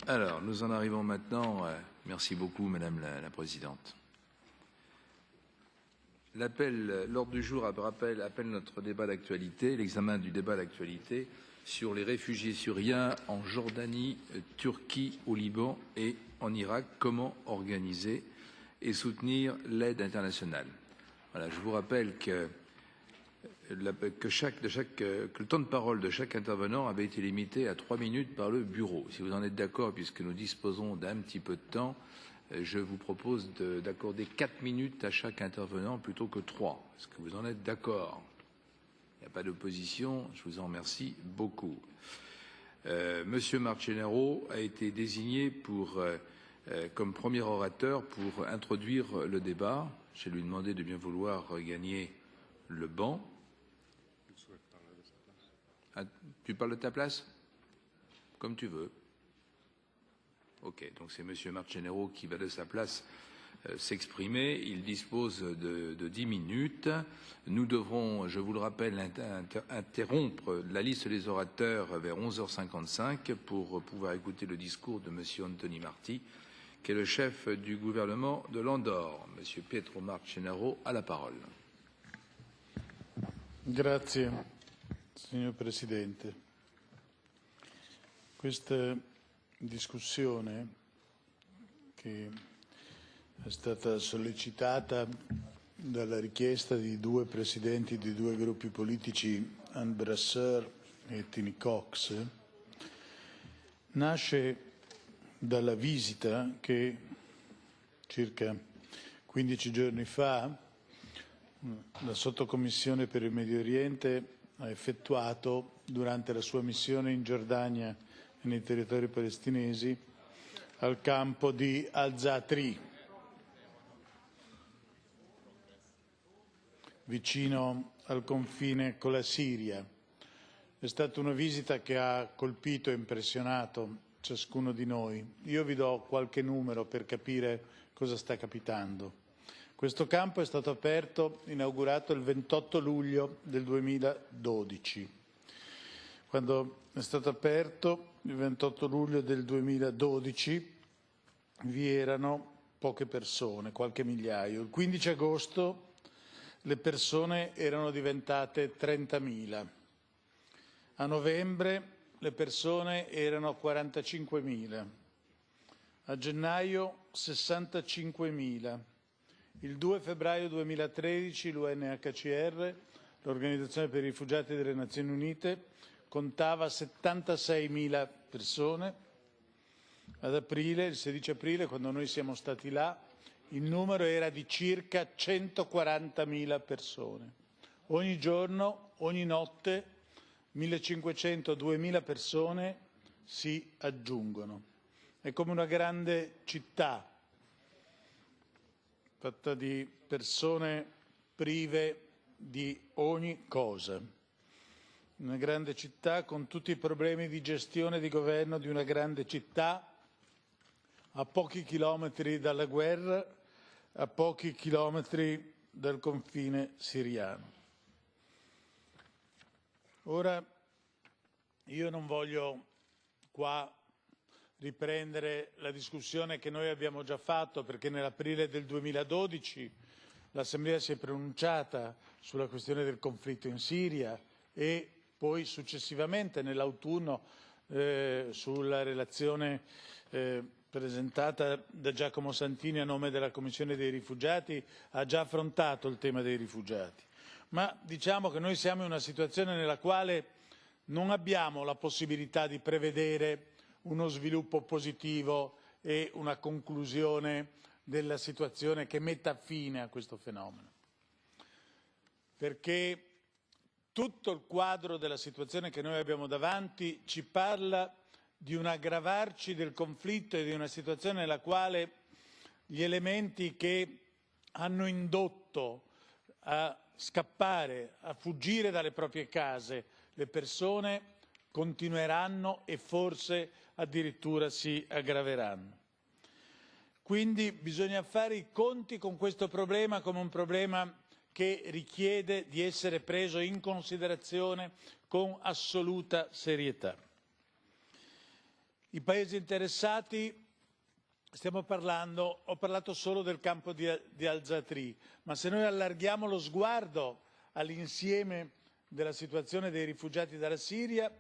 Alors, nous en arrivons maintenant, merci beaucoup Madame la Présidente. L'ordre du jour appelle notre débat d'actualité, l'examen du débat d'actualité sur les réfugiés syriens en Jordanie, Turquie, au Liban et en Irak. Comment organiser et soutenir l'aide internationale. Voilà, je vous rappelle que le temps de parole de chaque intervenant avait été limité à 3 minutes par le bureau. Si vous en êtes d'accord, puisque nous disposons d'un petit peu de temps, je vous propose d'accorder 4 minutes à chaque intervenant plutôt que 3. Est-ce que vous en êtes d'accord? Il n'y a pas d'opposition, je vous en remercie beaucoup. Monsieur Marcenaro a été désigné comme premier orateur pour introduire le débat. Je vais lui demander de bien vouloir regagner le banc. Ah, tu parles de ta place? Comme tu veux. Ok, donc c'est Monsieur Marcenaro qui va de sa place s'exprimer. Il dispose de 10 minutes. Nous devrons, je vous le rappelle, interrompre la liste des orateurs vers 11h55 pour pouvoir écouter le discours de Monsieur Anthony Marti, qui est le chef du gouvernement de l'Andorre. Monsieur Pietro Marcenaro a la parole. Grazie, signor Presidente. Questa discussione, che è stata sollecitata dalla richiesta di 2 presidenti di 2 gruppi politici, Anne Brasseur e Tini Cox, nasce dalla visita che circa 15 giorni fa la Sottocommissione per il Medio Oriente ha effettuato durante la sua missione in Giordania e nei territori palestinesi al campo di Za'atri, vicino al confine con la Siria. È stata una visita che ha colpito e impressionato ciascuno di noi. Io vi do qualche numero per capire cosa sta capitando. Questo campo è stato inaugurato il 28 luglio del 2012. Quando è stato aperto, il 28 luglio del 2012, vi erano poche persone, qualche migliaio. Il 15 agosto le persone erano diventate 30.000. A novembre le persone erano 45.000. A gennaio 65.000. Il 2 febbraio 2013 l'UNHCR, l'Organizzazione per i Rifugiati delle Nazioni Unite, contava 76.000 persone. Ad aprile, il 16 aprile, quando noi siamo stati là, il numero era di circa 140.000 persone. Ogni giorno, ogni notte, 1.500-2.000 persone si aggiungono. È come una grande città fatta di persone prive di ogni cosa. Una grande città con tutti i problemi di gestione e di governo di una grande città, a pochi chilometri dalla guerra, a pochi chilometri dal confine siriano. Ora, io non voglio qua riprendere la discussione che noi abbiamo già fatto, perché nell'aprile del 2012 l'Assemblea si è pronunciata sulla questione del conflitto in Siria e poi successivamente nell'autunno sulla relazione presentata da Giacomo Santini a nome della Commissione dei Rifugiati ha già affrontato il tema dei rifugiati. Ma diciamo che noi siamo in una situazione nella quale non abbiamo la possibilità di prevedere uno sviluppo positivo e una conclusione della situazione che metta fine a questo fenomeno. Perché tutto il quadro della situazione che noi abbiamo davanti ci parla di un aggravarci del conflitto e di una situazione nella quale gli elementi che hanno indotto a scappare, a fuggire dalle proprie case le persone continueranno e forse addirittura si aggraveranno. Quindi bisogna fare i conti con questo problema come un problema che richiede di essere preso in considerazione con assoluta serietà. I paesi interessati, ho parlato solo del campo di Za'atri, ma se noi allarghiamo lo sguardo all'insieme della situazione dei rifugiati dalla Siria,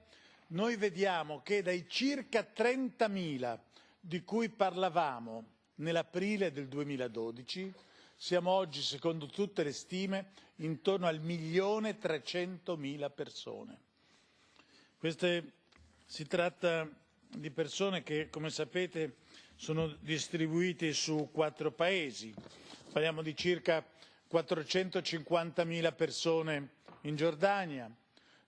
noi vediamo che dai circa 30.000 di cui parlavamo nell'aprile del 2012, siamo oggi, secondo tutte le stime, intorno al 1.300.000 persone. Si tratta di persone che, come sapete, sono distribuite su 4 paesi. Parliamo di circa 450.000 persone in Giordania,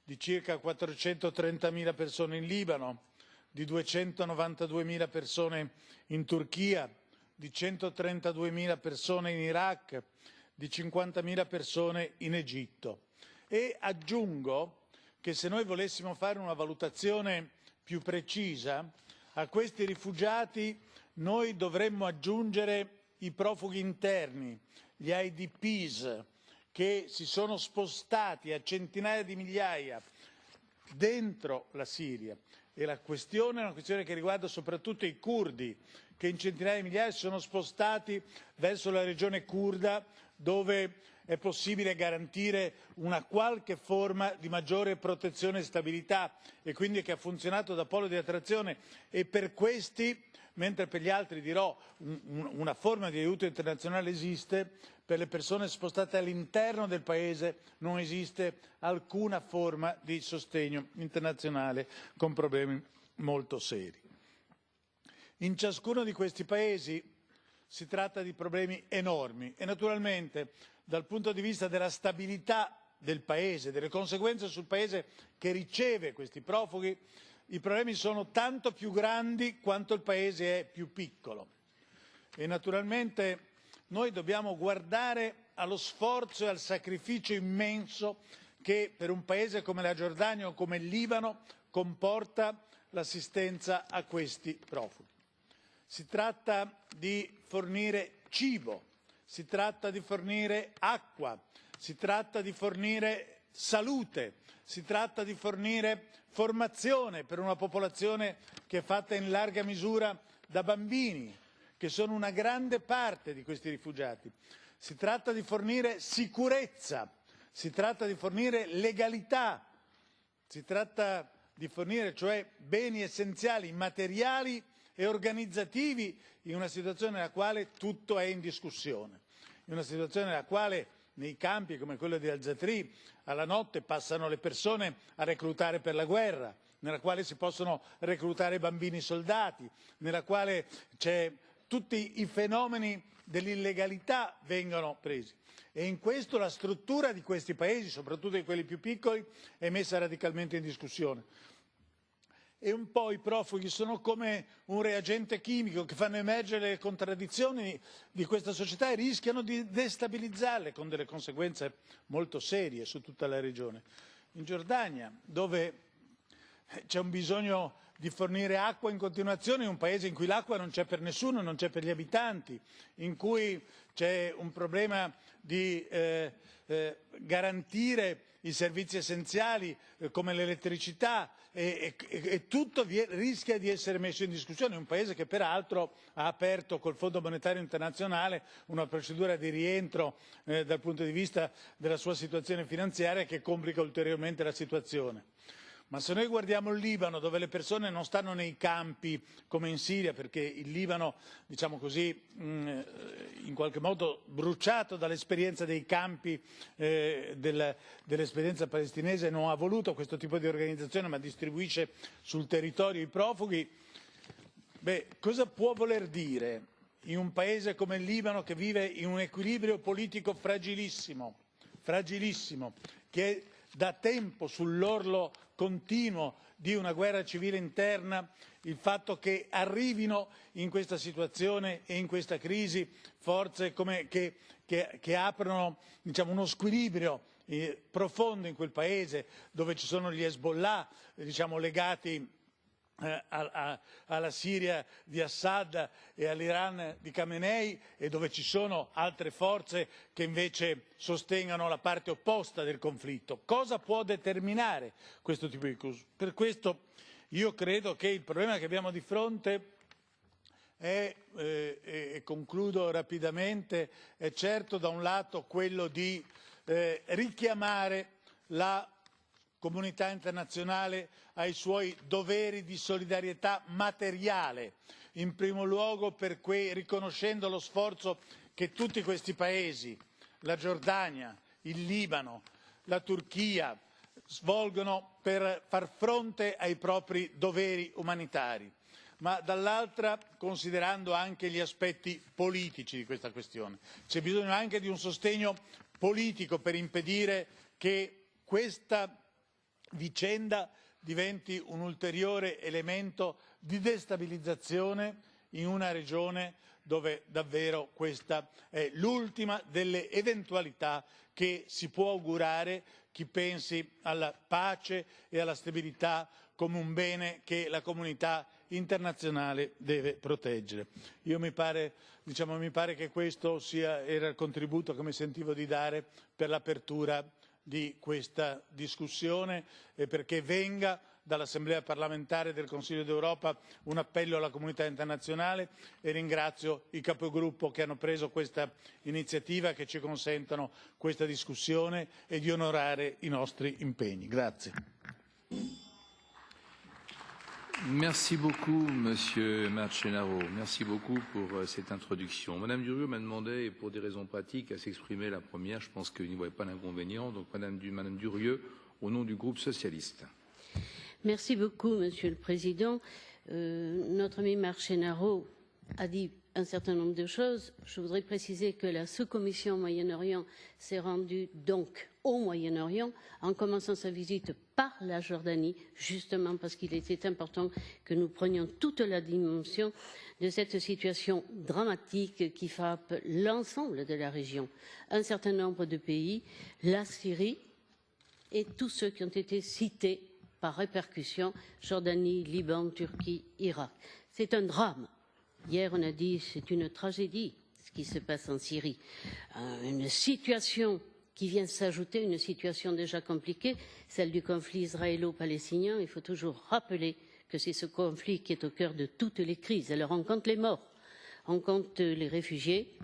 di circa 430.000 persone in Libano, di 292.000 persone in Turchia, di 132.000 persone in Iraq, di 50.000 persone in Egitto. E aggiungo che se noi volessimo fare una valutazione più precisa, a questi rifugiati noi dovremmo aggiungere i profughi interni, gli IDPs, che si sono spostati a centinaia di migliaia dentro la Siria. E la questione è una questione che riguarda soprattutto i curdi, che in centinaia di migliaia si sono spostati verso la regione curda, dove è possibile garantire una qualche forma di maggiore protezione e stabilità, e quindi che ha funzionato da polo di attrazione. E per questi, mentre per gli altri dirò una forma di aiuto internazionale esiste, per le persone spostate all'interno del paese non esiste alcuna forma di sostegno internazionale, con problemi molto seri. In ciascuno di questi paesi si tratta di problemi enormi e naturalmente dal punto di vista della stabilità del paese, delle conseguenze sul paese che riceve questi profughi, i problemi sono tanto più grandi quanto il paese è più piccolo. E naturalmente noi dobbiamo guardare allo sforzo e al sacrificio immenso che per un paese come la Giordania o come il Libano comporta l'assistenza a questi profughi. Si tratta di fornire cibo, si tratta di fornire acqua, si tratta di fornire salute, si tratta di fornire formazione per una popolazione che è fatta in larga misura da bambini, che sono una grande parte di questi rifugiati. Si tratta di fornire sicurezza, si tratta di fornire legalità, si tratta di fornire cioè beni essenziali, materiali e organizzativi in una situazione nella quale tutto è in discussione, in una situazione nella quale nei campi come quello di Za'atri alla notte passano le persone a reclutare per la guerra, nella quale si possono reclutare bambini soldati, nella quale tutti i fenomeni dell'illegalità vengono presi. E in questo la struttura di questi paesi, soprattutto di quelli più piccoli, è messa radicalmente in discussione. E un po' i profughi sono come un reagente chimico che fanno emergere le contraddizioni di questa società e rischiano di destabilizzarle con delle conseguenze molto serie su tutta la regione. In Giordania, dove c'è un bisogno di fornire acqua in continuazione, in un paese in cui l'acqua non c'è per nessuno, non c'è per gli abitanti, in cui c'è un problema di garantire i servizi essenziali come l'elettricità e tutto rischia di essere messo in discussione. Un paese che peraltro ha aperto col Fondo Monetario Internazionale una procedura di rientro dal punto di vista della sua situazione finanziaria che complica ulteriormente la situazione. Ma se noi guardiamo il Libano, dove le persone non stanno nei campi come in Siria, perché il Libano, diciamo così, in qualche modo bruciato dall'esperienza dei campi, dell'esperienza palestinese, non ha voluto questo tipo di organizzazione, ma distribuisce sul territorio i profughi. Cosa può voler dire in un paese come il Libano, che vive in un equilibrio politico fragilissimo, che è da tempo sull'orlo continuo di una guerra civile interna, il fatto che arrivino in questa situazione e in questa crisi forze che aprono, diciamo, uno squilibrio profondo in quel paese, dove ci sono gli Hezbollah, diciamo, legati alla Siria di Assad e all'Iran di Khamenei, e dove ci sono altre forze che invece sostengono la parte opposta del conflitto. Cosa può determinare questo tipo di cosa? Per questo Io credo che il problema che abbiamo di fronte e concludo rapidamente, è certo da un lato quello di richiamare la comunità internazionale ai suoi doveri di solidarietà materiale, in primo luogo riconoscendo lo sforzo che tutti questi paesi, la Giordania, il Libano, la Turchia, svolgono per far fronte ai propri doveri umanitari, ma dall'altra considerando anche gli aspetti politici di questa questione. C'è bisogno anche di un sostegno politico per impedire che questa vicenda diventi un ulteriore elemento di destabilizzazione in una regione dove davvero questa è l'ultima delle eventualità che si può augurare chi pensi alla pace e alla stabilità come un bene che la comunità internazionale deve proteggere. Mi pare che questo era il contributo che mi sentivo di dare per l'apertura di questa discussione e perché venga dall'Assemblea parlamentare del Consiglio d'Europa un appello alla comunità internazionale e ringrazio i capogruppo che hanno preso questa iniziativa, che ci consentono questa discussione e di onorare i nostri impegni. Grazie. Merci beaucoup, Monsieur Marcenaro. Merci beaucoup pour cette introduction. Madame Durieux m'a demandé, pour des raisons pratiques, à s'exprimer la première. Je pense qu'il n'y voyait pas d'inconvénient. Donc, Madame Durieux, au nom du groupe socialiste. Merci beaucoup, Monsieur le Président. Notre ami Marcenaro a dit un certain nombre de choses. Je voudrais préciser que la sous-commission Moyen-Orient s'est rendue donc au Moyen-Orient en commençant sa visite par la Jordanie, justement parce qu'il était important que nous prenions toute la dimension de cette situation dramatique qui frappe l'ensemble de la région. Un certain nombre de pays, la Syrie et tous ceux qui ont été cités par répercussion, Jordanie, Liban, Turquie, Irak. C'est un drame. Hier, on a dit c'est une tragédie, ce qui se passe en Syrie. Une situation qui vient s'ajouter, une situation déjà compliquée, celle du conflit israélo-palestinien. Il faut toujours rappeler que c'est ce conflit qui est au cœur de toutes les crises. Alors on compte les morts, on compte les réfugiés.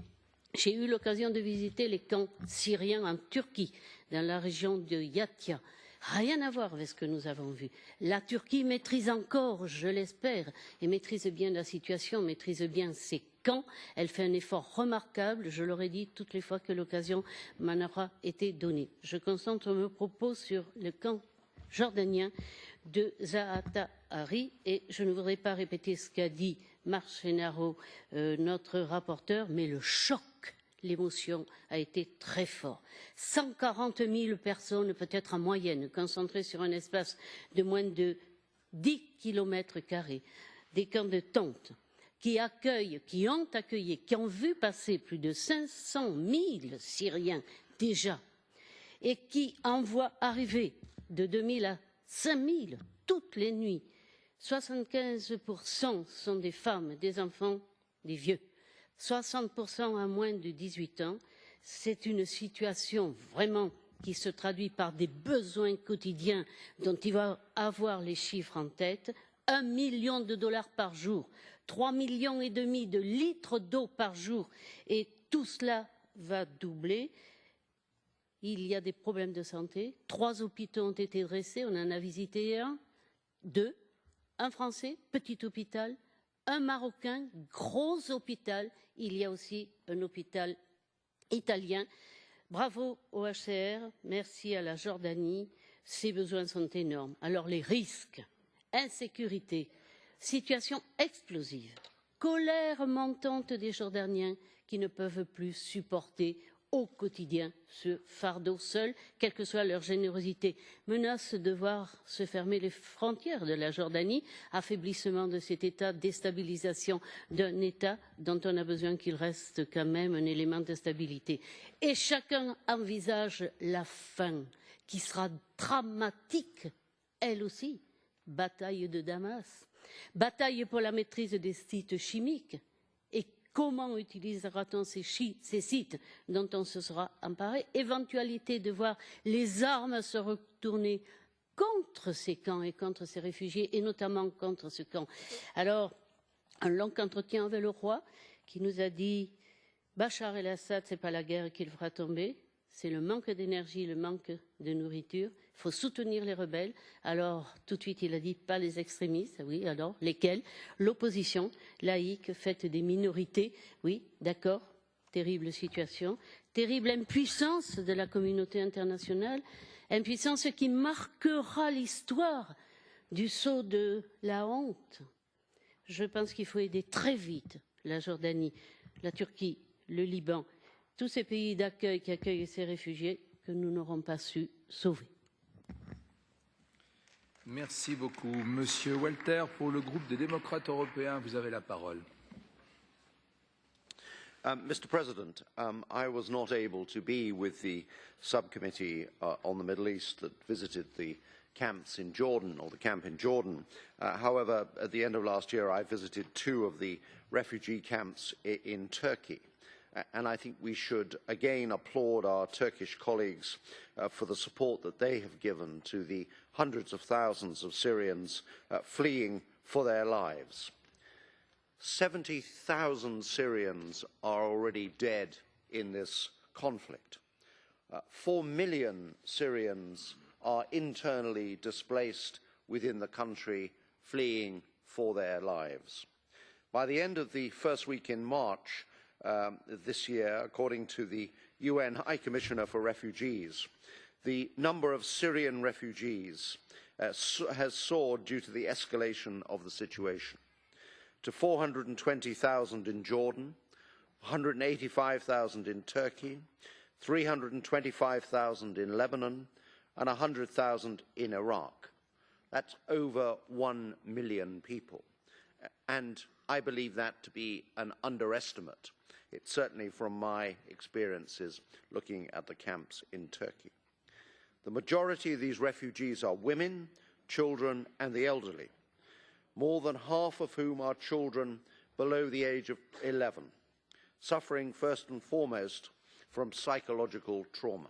J'ai eu l'occasion de visiter les camps syriens en Turquie, dans la région de Yatia. Rien à voir avec ce que nous avons vu. La Turquie maîtrise encore, je l'espère, et maîtrise bien la situation, maîtrise bien ses camps. Elle fait un effort remarquable, je l'aurais dit toutes les fois que l'occasion m'en aura été donnée. Je concentre mes propos sur le camp jordanien de Za'atri et je ne voudrais pas répéter ce qu'a dit Marcenaro, notre rapporteur, mais le choc, l'émotion a été très fort. 140 000 personnes, peut-être en moyenne, concentrées sur un espace de moins de 10 km², des camps de tentes qui accueillent, qui ont accueilli, qui ont vu passer plus de 500 000 Syriens déjà et qui envoient arriver de 2000 à 5000 toutes les nuits. 75% sont des femmes, des enfants, des vieux. 60% à moins de 18 ans. C'est une situation vraiment qui se traduit par des besoins quotidiens dont il va avoir les chiffres en tête. 1 million de dollars par jour, 3,5 millions de litres d'eau par jour. Et tout cela va doubler. Il y a des problèmes de santé. 3 hôpitaux ont été dressés. On en a visité 2. Un français, petit hôpital. Un Marocain, gros hôpital. Il y a aussi un hôpital italien. Bravo au HCR, merci à la Jordanie. Ces besoins sont énormes. Alors les risques, insécurité, situation explosive, colère montante des Jordaniens qui ne peuvent plus supporter au quotidien ce fardeau seul, quelle que soit leur générosité, menace de voir se fermer les frontières de la Jordanie, affaiblissement de cet État, déstabilisation d'un État dont on a besoin qu'il reste quand même un élément de stabilité. Et chacun envisage la fin, qui sera dramatique, elle aussi. Bataille de Damas, bataille pour la maîtrise des sites chimiques. Et comment utilisera-t-on ces sites dont on se sera emparé? Éventualité de voir les armes se retourner contre ces camps et contre ces réfugiés, et notamment contre ce camp. Alors, un long entretien avec le roi qui nous a dit « Bachar el-Assad, ce n'est pas la guerre qui le fera tomber, c'est le manque d'énergie, le manque de nourriture. Il faut soutenir les rebelles. » Alors, tout de suite, il a dit « Pas les extrémistes. » Oui, alors, lesquels? L'opposition laïque, faite des minorités. Oui, d'accord, terrible situation. Terrible impuissance de la communauté internationale. Impuissance qui marquera l'histoire du sceau de la honte. Je pense qu'il faut aider très vite la Jordanie, la Turquie, le Liban, tous ces pays d'accueil qui accueillent ces réfugiés que nous n'aurons pas su sauver. Merci beaucoup. Monsieur Walter, pour le groupe des démocrates européens, vous avez la parole. Mr. President, I was not able to be with the subcommittee on the Middle East that visited the camps in Jordan, or the camp in Jordan. However, at the end of last year, I visited 2 of the refugee camps in Turkey. And I think we should again applaud our Turkish colleagues for the support that they have given to the hundreds of thousands of Syrians fleeing for their lives. 70,000 Syrians are already dead in this conflict. 4 million Syrians are internally displaced within the country, fleeing for their lives. By the end of the first week in March this year, according to the UN High Commissioner for Refugees, the number of Syrian refugees has soared due to the escalation of the situation, to 420,000 in Jordan, 185,000 in Turkey, 325,000 in Lebanon, and 100,000 in Iraq. That's over 1 million people. And I believe that to be an underestimate. It's certainly from my experiences looking at the camps in Turkey. The majority of these refugees are women, children, and the elderly, more than half of whom are children below the age of 11, suffering first and foremost from psychological trauma.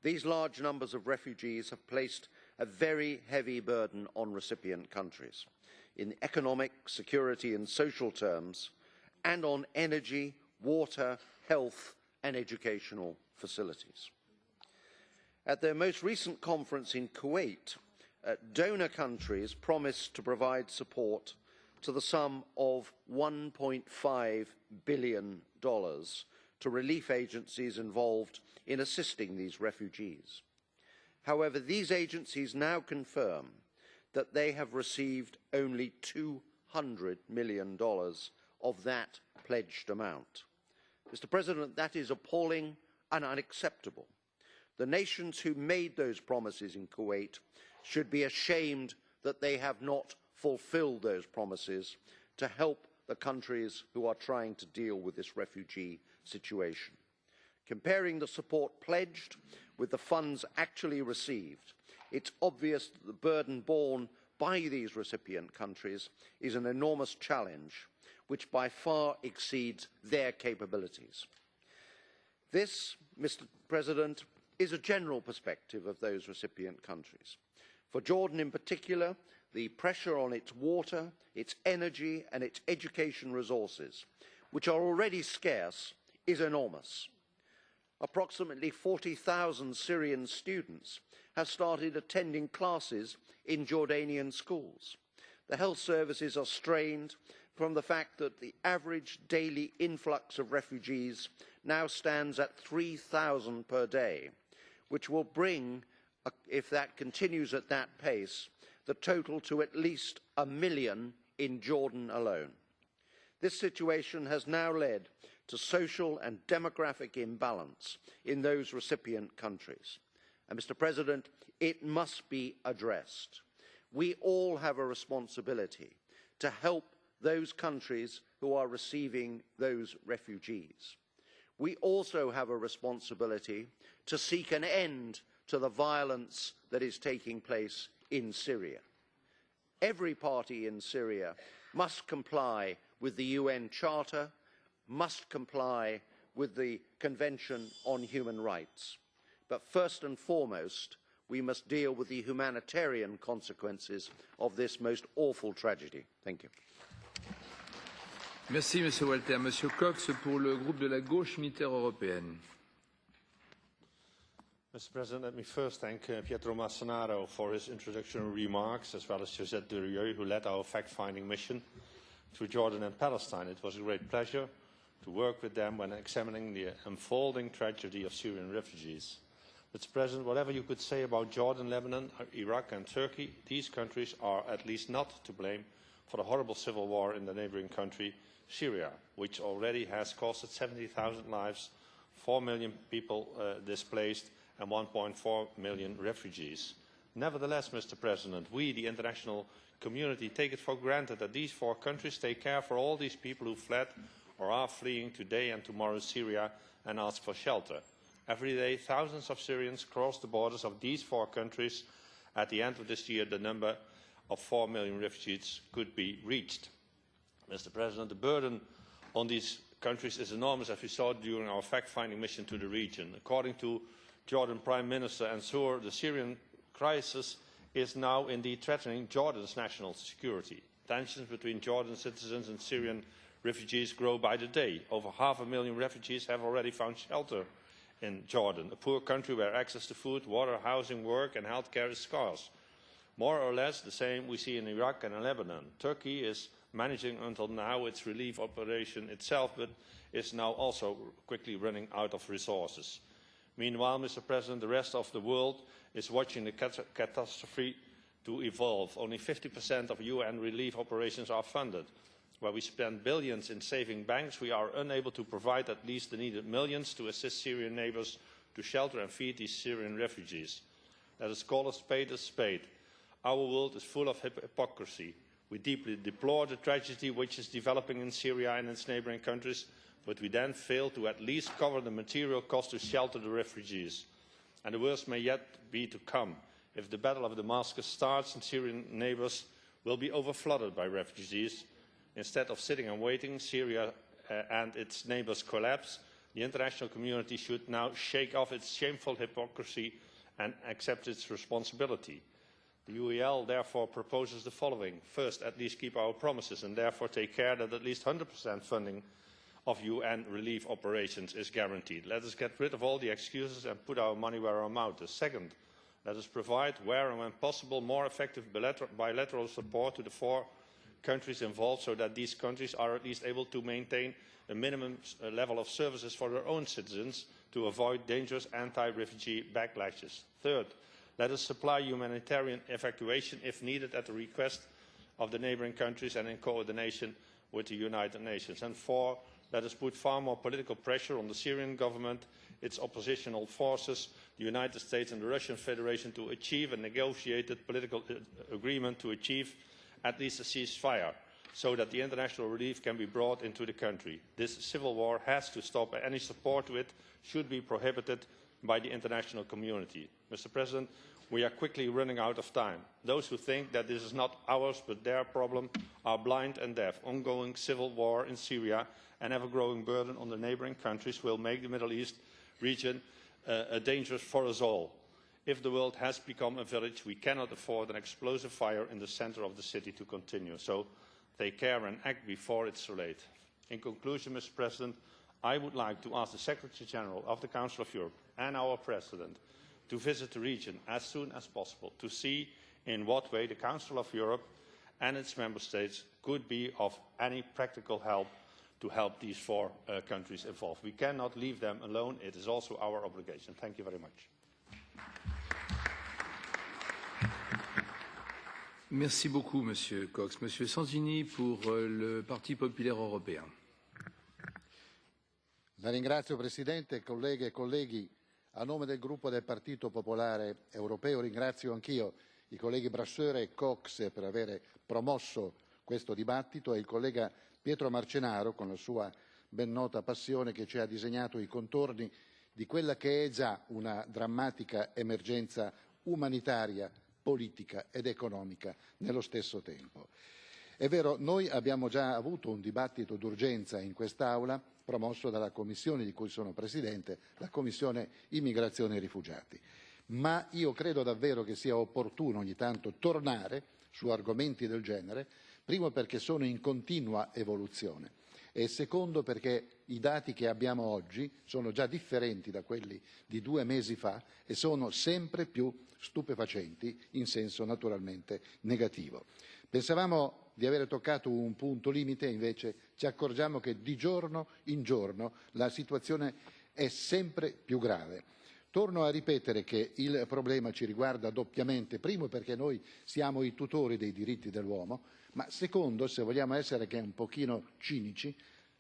These large numbers of refugees have placed a very heavy burden on recipient countries in economic, security and social terms, and on energy, water, health and educational facilities. At their most recent conference in Kuwait, donor countries promised to provide support to the sum of $1.5 billion to relief agencies involved in assisting these refugees. However, these agencies now confirm that they have received only $200 million of that pledged amount. Mr. President, that is appalling and unacceptable. The nations who made those promises in Kuwait should be ashamed that they have not fulfilled those promises to help the countries who are trying to deal with this refugee situation. Comparing the support pledged with the funds actually received, it's obvious that the burden borne by these recipient countries is an enormous challenge which by far exceeds their capabilities. This, Mr. President, is a general perspective of those recipient countries. For Jordan in particular, the pressure on its water, its energy and its education resources, which are already scarce, is enormous. Approximately 40,000 Syrian students have started attending classes in Jordanian schools. The health services are strained from the fact that the average daily influx of refugees now stands at 3,000 per day, which will bring, if that continues at that pace, the total to at least 1 million in Jordan alone. This situation has now led to social and demographic imbalance in those recipient countries. And Mr. President, it must be addressed. We all have a responsibility to help those countries who are receiving those refugees. We also have a responsibility to seek an end to the violence that is taking place in Syria. Every party in Syria must comply with the UN Charter, must comply with the Convention on Human Rights. But first and foremost, we must deal with the humanitarian consequences of this most awful tragedy. Thank you. Merci, Monsieur Walter. Monsieur Cox, pour le groupe de la gauche unitaire européenne. Mr. President, let me first thank Pietro Marcenaro for his introductory remarks, as well as Josette Durieux, who led our fact-finding mission to Jordan and Palestine. It was a great pleasure to work with them when examining the unfolding tragedy of Syrian refugees. Mr. President, whatever you could say about Jordan, Lebanon, Iraq and Turkey, these countries are at least not to blame for the horrible civil war in the neighbouring country, Syria, which already has costed 70,000 lives, 4 million people displaced and 1.4 million refugees. Nevertheless, Mr. President, we, the international community, take it for granted that these 4 countries take care for all these people who fled or are fleeing today and tomorrow Syria and ask for shelter. Every day, thousands of Syrians cross the borders of these 4 countries. At the end of this year, the number of 4 million refugees could be reached. Mr. President, the burden on these countries is enormous, as we saw during our fact-finding mission to the region. According to Jordan Prime Minister Ansur, the Syrian crisis is now indeed threatening Jordan's national security. Tensions between Jordan citizens and Syrian refugees grow by the day. Over 500,000 refugees have already found shelter in Jordan, a poor country where access to food, water, housing, work and healthcare is scarce. More or less the same we see in Iraq and in Lebanon. Turkey is managing until now its relief operation itself, but is now also quickly running out of resources. Meanwhile, Mr. President, the rest of the world is watching the catastrophe to evolve. Only 50% of UN relief operations are funded. Where we spend billions in saving banks, we are unable to provide at least the needed millions to assist Syrian neighbours to shelter and feed these Syrian refugees. Let us call a spade a spade. Our world is full of hypocrisy. We deeply deplore the tragedy which is developing in Syria and its neighbouring countries, but we then fail to at least cover the material cost to shelter the refugees. And the worst may yet be to come. If the Battle of Damascus starts and Syrian neighbours will be overflooded by refugees, instead of sitting and waiting, Syria and its neighbours collapse, the international community should now shake off its shameful hypocrisy and accept its responsibility. The UEL therefore proposes the following. First, at least keep our promises and therefore take care that at least 100% funding of UN relief operations is guaranteed. Let us get rid of all the excuses and put our money where our mouth is. Second, let us provide, where and when possible, more effective bilateral support to the 4 countries involved so that these countries are at least able to maintain a minimum level of services for their own citizens to avoid dangerous anti-refugee backlashes. Third, let us supply humanitarian evacuation if needed at the request of the neighbouring countries and in coordination with the United Nations. And 4, let us put far more political pressure on the Syrian government, its oppositional forces, the United States and the Russian Federation to achieve a negotiated political agreement to achieve at least a ceasefire, so that the international relief can be brought into the country. This civil war has to stop. Any support to it should be prohibited by the international community. Mr. President, we are quickly running out of time. Those who think that this is not ours but their problem are blind and deaf. Ongoing civil war in Syria and ever-growing burden on the neighbouring countries will make the Middle East region dangerous for us all. If the world has become a village, we cannot afford an explosive fire in the centre of the city to continue. So take care and act before it's too late. In conclusion, Mr. President, I would like to ask the Secretary General of the Council of Europe and our President to visit the region as soon as possible to see in what way the Council of Europe and its member states could be of any practical help to help these 4 countries involved. We cannot leave them alone. It is also our obligation. Thank you very much. Merci beaucoup, Monsieur Cox. Monsieur Sanzini pour le Parti popolaire européen. La ringrazio Presidente, colleghe e colleghi. A nome del gruppo del Partito Popolare Europeo ringrazio anch'io i colleghi Brasseur e Cox per aver promosso questo dibattito e il collega Pietro Marcenaro con la sua ben nota passione che ci ha disegnato i contorni di quella che è già una drammatica emergenza umanitaria, politica ed economica nello stesso tempo. È vero, noi abbiamo già avuto un dibattito d'urgenza in quest'Aula promosso dalla Commissione di cui sono Presidente, la Commissione Immigrazione e Rifugiati. ma io credo davvero che sia opportuno ogni tanto tornare su argomenti del genere, primo perché sono in continua evoluzione e secondo perché i dati che abbiamo oggi sono già differenti da quelli di 2 mesi fa e sono sempre più stupefacenti in senso naturalmente negativo. Pensavamo di avere toccato un punto limite, invece ci accorgiamo che di giorno in giorno la situazione è sempre più grave. Torno a ripetere che il problema ci riguarda doppiamente, primo perché noi siamo i tutori dei diritti dell'uomo, ma secondo, se vogliamo essere anche un pochino cinici,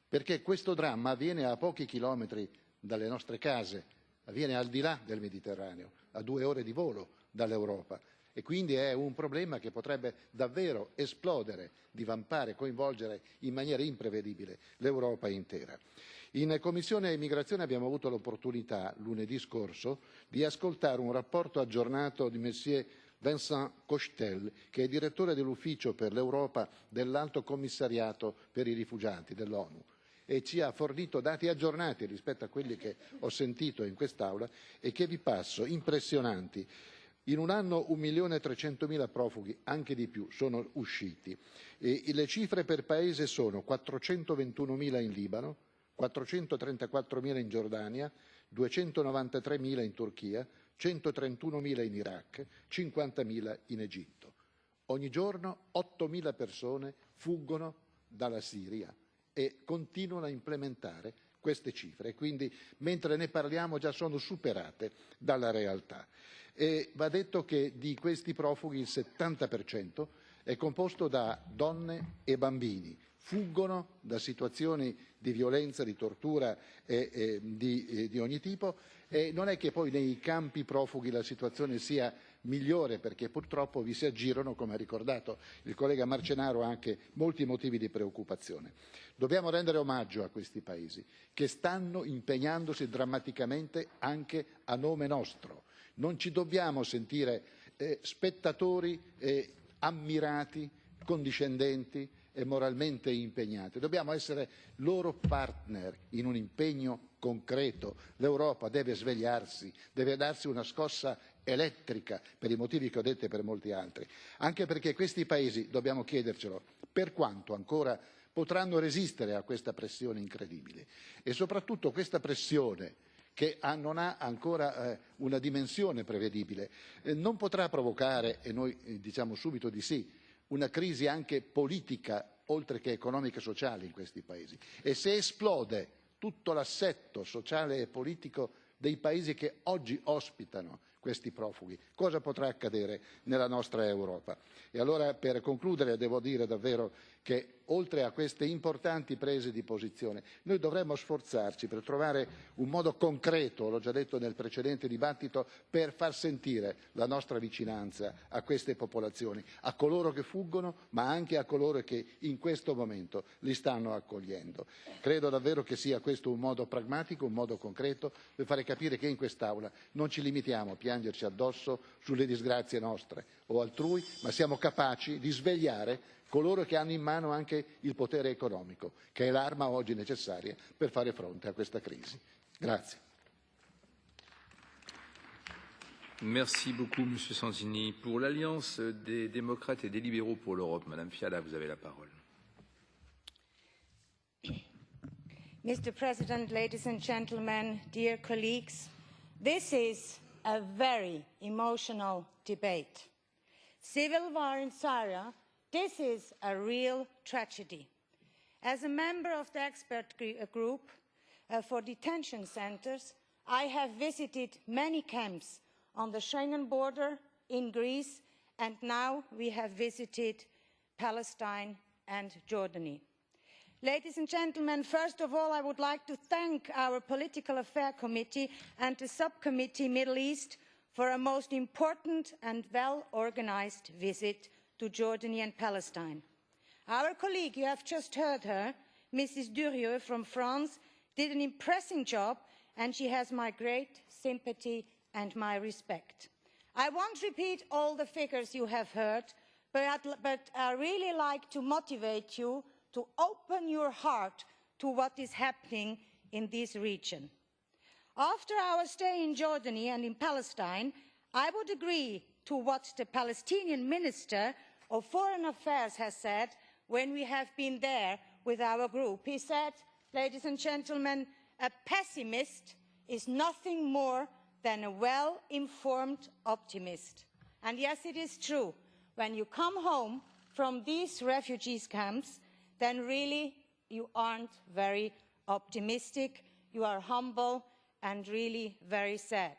perché questo dramma avviene a pochi chilometri dalle nostre case, avviene al di là del Mediterraneo, a 2 ore di volo dall'Europa e quindi è un problema che potrebbe davvero esplodere, divampare, coinvolgere in maniera imprevedibile l'Europa intera. In Commissione Immigrazione abbiamo avuto l'opportunità, lunedì scorso, di ascoltare un rapporto aggiornato di Monsieur Vincent Cochetel, che è direttore dell'Ufficio per l'Europa dell'Alto Commissariato per i Rifugiati dell'ONU e ci ha fornito dati aggiornati rispetto a quelli che ho sentito in quest'Aula e che vi passo, impressionanti. In un anno 1.300.000 profughi, anche di più, sono usciti. E le cifre per paese sono 421.000 in Libano, 434.000 in Giordania, 293.000 in Turchia, 131.000 in Iraq, 50.000 in Egitto. Ogni giorno 8.000 persone fuggono dalla Siria e continuano a implementare queste cifre, quindi mentre ne parliamo già sono superate dalla realtà. E va detto che di questi profughi il 70% è composto da donne e bambini, fuggono da situazioni di violenza, di tortura e di ogni tipo e non è che poi nei campi profughi la situazione sia migliore perché purtroppo vi si aggirano, come ha ricordato il collega Marcenaro, anche molti motivi di preoccupazione. Dobbiamo rendere omaggio a questi paesi che stanno impegnandosi drammaticamente anche a nome nostro. Non ci dobbiamo sentire spettatori ammirati, condiscendenti e moralmente impegnati. Dobbiamo essere loro partner in un impegno concreto. L'Europa deve svegliarsi, deve darsi una scossa elettrica per i motivi che ho detto e per molti altri. Anche perché questi paesi, dobbiamo chiedercelo, per quanto ancora potranno resistere a questa pressione incredibile e soprattutto questa pressione che non ha ancora una dimensione prevedibile, non potrà provocare, e noi diciamo subito di sì, una crisi anche politica, oltre che economica e sociale in questi paesi. E se esplode tutto l'assetto sociale e politico dei paesi che oggi ospitano questi profughi, cosa potrà accadere nella nostra Europa? E allora, per concludere, devo dire davvero che oltre a queste importanti prese di posizione, noi dovremmo sforzarci per trovare un modo concreto, l'ho già detto nel precedente dibattito, per far sentire la nostra vicinanza a queste popolazioni, a coloro che fuggono, ma anche a coloro che in questo momento li stanno accogliendo. Credo davvero che sia questo un modo pragmatico, un modo concreto per fare capire che in quest'Aula non ci limitiamo a piangerci addosso sulle disgrazie nostre o altrui, ma siamo capaci di svegliare coloro che hanno in mano anche il potere economico, che è l'arma oggi necessaria per fare fronte a questa crisi. Grazie. Merci beaucoup, Monsieur Santini. Pour l'Alliance des démocrates et des libéraux pour l'Europe, Madame Fiala, vous avez la parole. Mr. President, ladies and gentlemen, dear colleagues, this is a very emotional debate. Civil war in Syria, this is a real tragedy. As a member of the expert group for detention centres, I have visited many camps on the Schengen border in Greece, and now we have visited Palestine and Jordan. Ladies and gentlemen, first of all, I would like to thank our Political Affairs Committee and the Subcommittee Middle East for a most important and well-organised visit to Jordan and Palestine. Our colleague, you have just heard her, Mrs. Durieux from France, did an impressive job, and she has my great sympathy and my respect. I won't repeat all the figures you have heard, but I really like to motivate you to open your heart to what is happening in this region. After our stay in Jordan and in Palestine, I would agree to what the Palestinian Minister of Foreign Affairs has said when we have been there with our group. He said, ladies and gentlemen, a pessimist is nothing more than a well-informed optimist. And yes, it is true. When you come home from these refugee camps, then really you aren't very optimistic, you are humble and really very sad.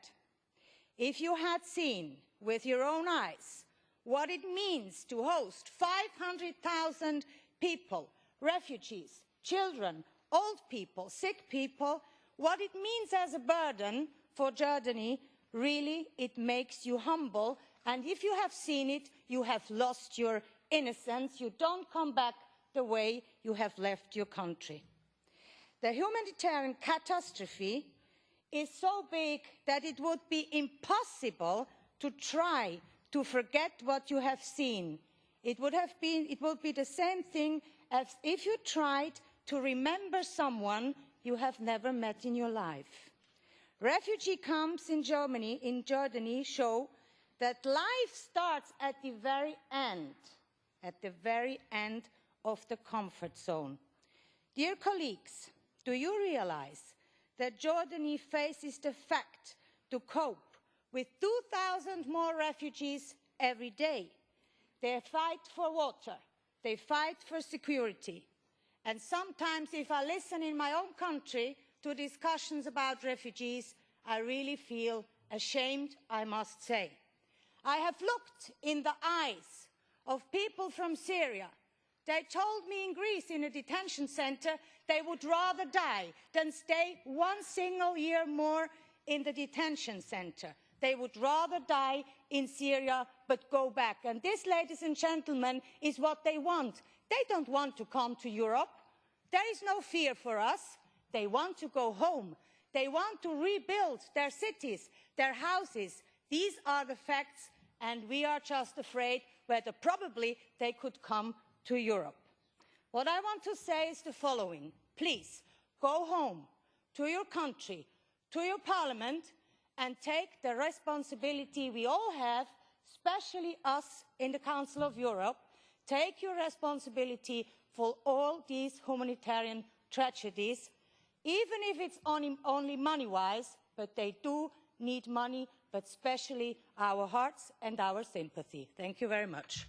If you had seen with your own eyes what it means to host 500,000 people, refugees, children, old people, sick people, what it means as a burden for Jordani, really it makes you humble. And if you have seen it, you have lost your innocence. You don't come back the way you have left your country. The humanitarian catastrophe is so big that it would be impossible to try to forget what you have seen. It would be the same thing as if you tried to remember someone you have never met in your life. Refugee camps in Jordani show that life starts at the very end of the comfort zone. Dear colleagues, do you realize that Jordani faces the fact to cope with 2,000 more refugees every day? They fight for water, they fight for security. And sometimes if I listen in my own country to discussions about refugees, I really feel ashamed, I must say. I have looked in the eyes of people from Syria. They told me in Greece, in a detention center, they would rather die than stay one single year more in the detention center. They would rather die in Syria, but go back. And this, ladies and gentlemen, is what they want. They don't want to come to Europe. There is no fear for us. They want to go home. They want to rebuild their cities, their houses. These are the facts, and we are just afraid whether probably they could come to Europe. What I want to say is the following. Please, go home to your country, to your parliament, and take the responsibility we all have, especially us in the Council of Europe. Take your responsibility for all these humanitarian tragedies, even if it's only money-wise, but they do need money, but especially our hearts and our sympathy. Thank you very much.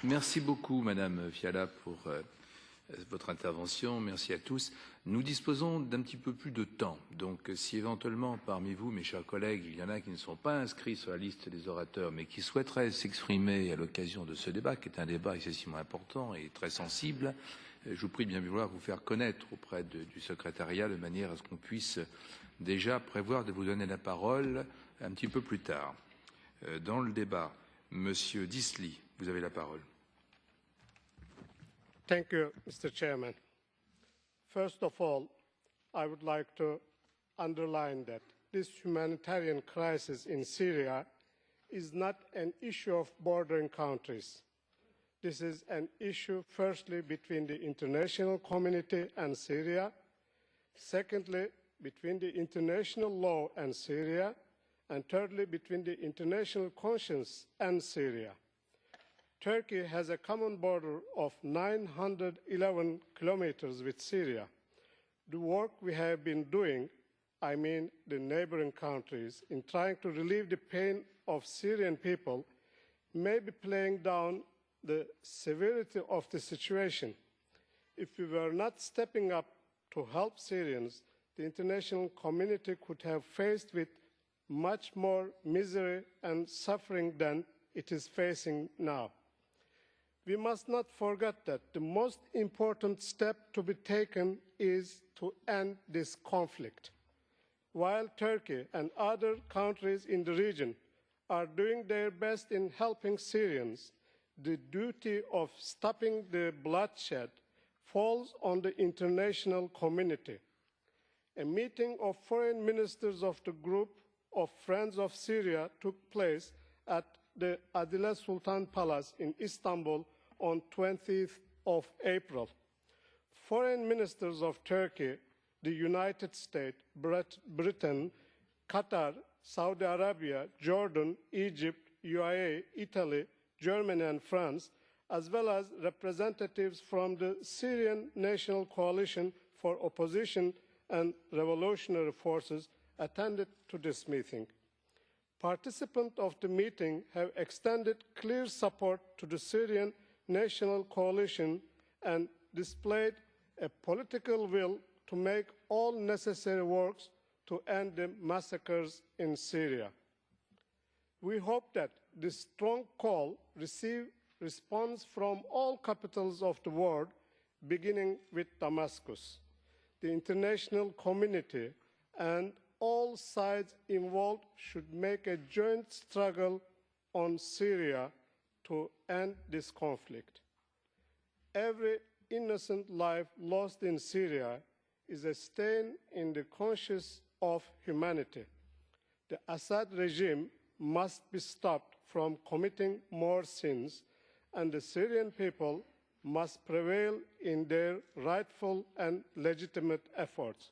Merci beaucoup, Madame Fiala, pour votre intervention. Merci à tous. Nous disposons d'un petit peu plus de temps. Donc, si éventuellement, parmi vous, mes chers collègues, il y en a qui ne sont pas inscrits sur la liste des orateurs, mais qui souhaiteraient s'exprimer à l'occasion de ce débat, qui est un débat excessivement important et très sensible, je vous prie de bien vouloir vous faire connaître auprès du secrétariat de manière à ce qu'on puisse déjà prévoir de vous donner la parole un petit peu plus tard. Dans le débat, Monsieur Disley, vous avez la parole. Thank you, Mr. Chairman. First of all, I would like to underline that this humanitarian crisis in Syria is not an issue of bordering countries. This is an issue, firstly, between the international community and Syria, secondly, between the international law and Syria, and thirdly, between the international conscience and Syria. Turkey has a common border of 911 kilometers with Syria. The work we have been doing, I mean the neighboring countries, in trying to relieve the pain of Syrian people, may be playing down the severity of the situation. If we were not stepping up to help Syrians, the international community could have faced with much more misery and suffering than it is facing now. We must not forget that the most important step to be taken is to end this conflict. While Turkey and other countries in the region are doing their best in helping Syrians, the duty of stopping the bloodshed falls on the international community. A meeting of foreign ministers of the group of Friends of Syria took place at the Adile Sultan Palace in Istanbul on 20th of April. Foreign ministers of Turkey, the United States, Britain, Qatar, Saudi Arabia, Jordan, Egypt, UAE, Italy, Germany and France, as well as representatives from the Syrian National Coalition for Opposition and Revolutionary Forces attended to this meeting. Participants of the meeting have extended clear support to the Syrian National Coalition and displayed a political will to make all necessary works to end the massacres in Syria. We hope that this strong call receives response from all capitals of the world, beginning with Damascus. The international community and all sides involved should make a joint struggle on Syria to end this conflict. Every innocent life lost in Syria is a stain in the conscience of humanity. The Assad regime must be stopped from committing more sins, and the Syrian people must prevail in their rightful and legitimate efforts.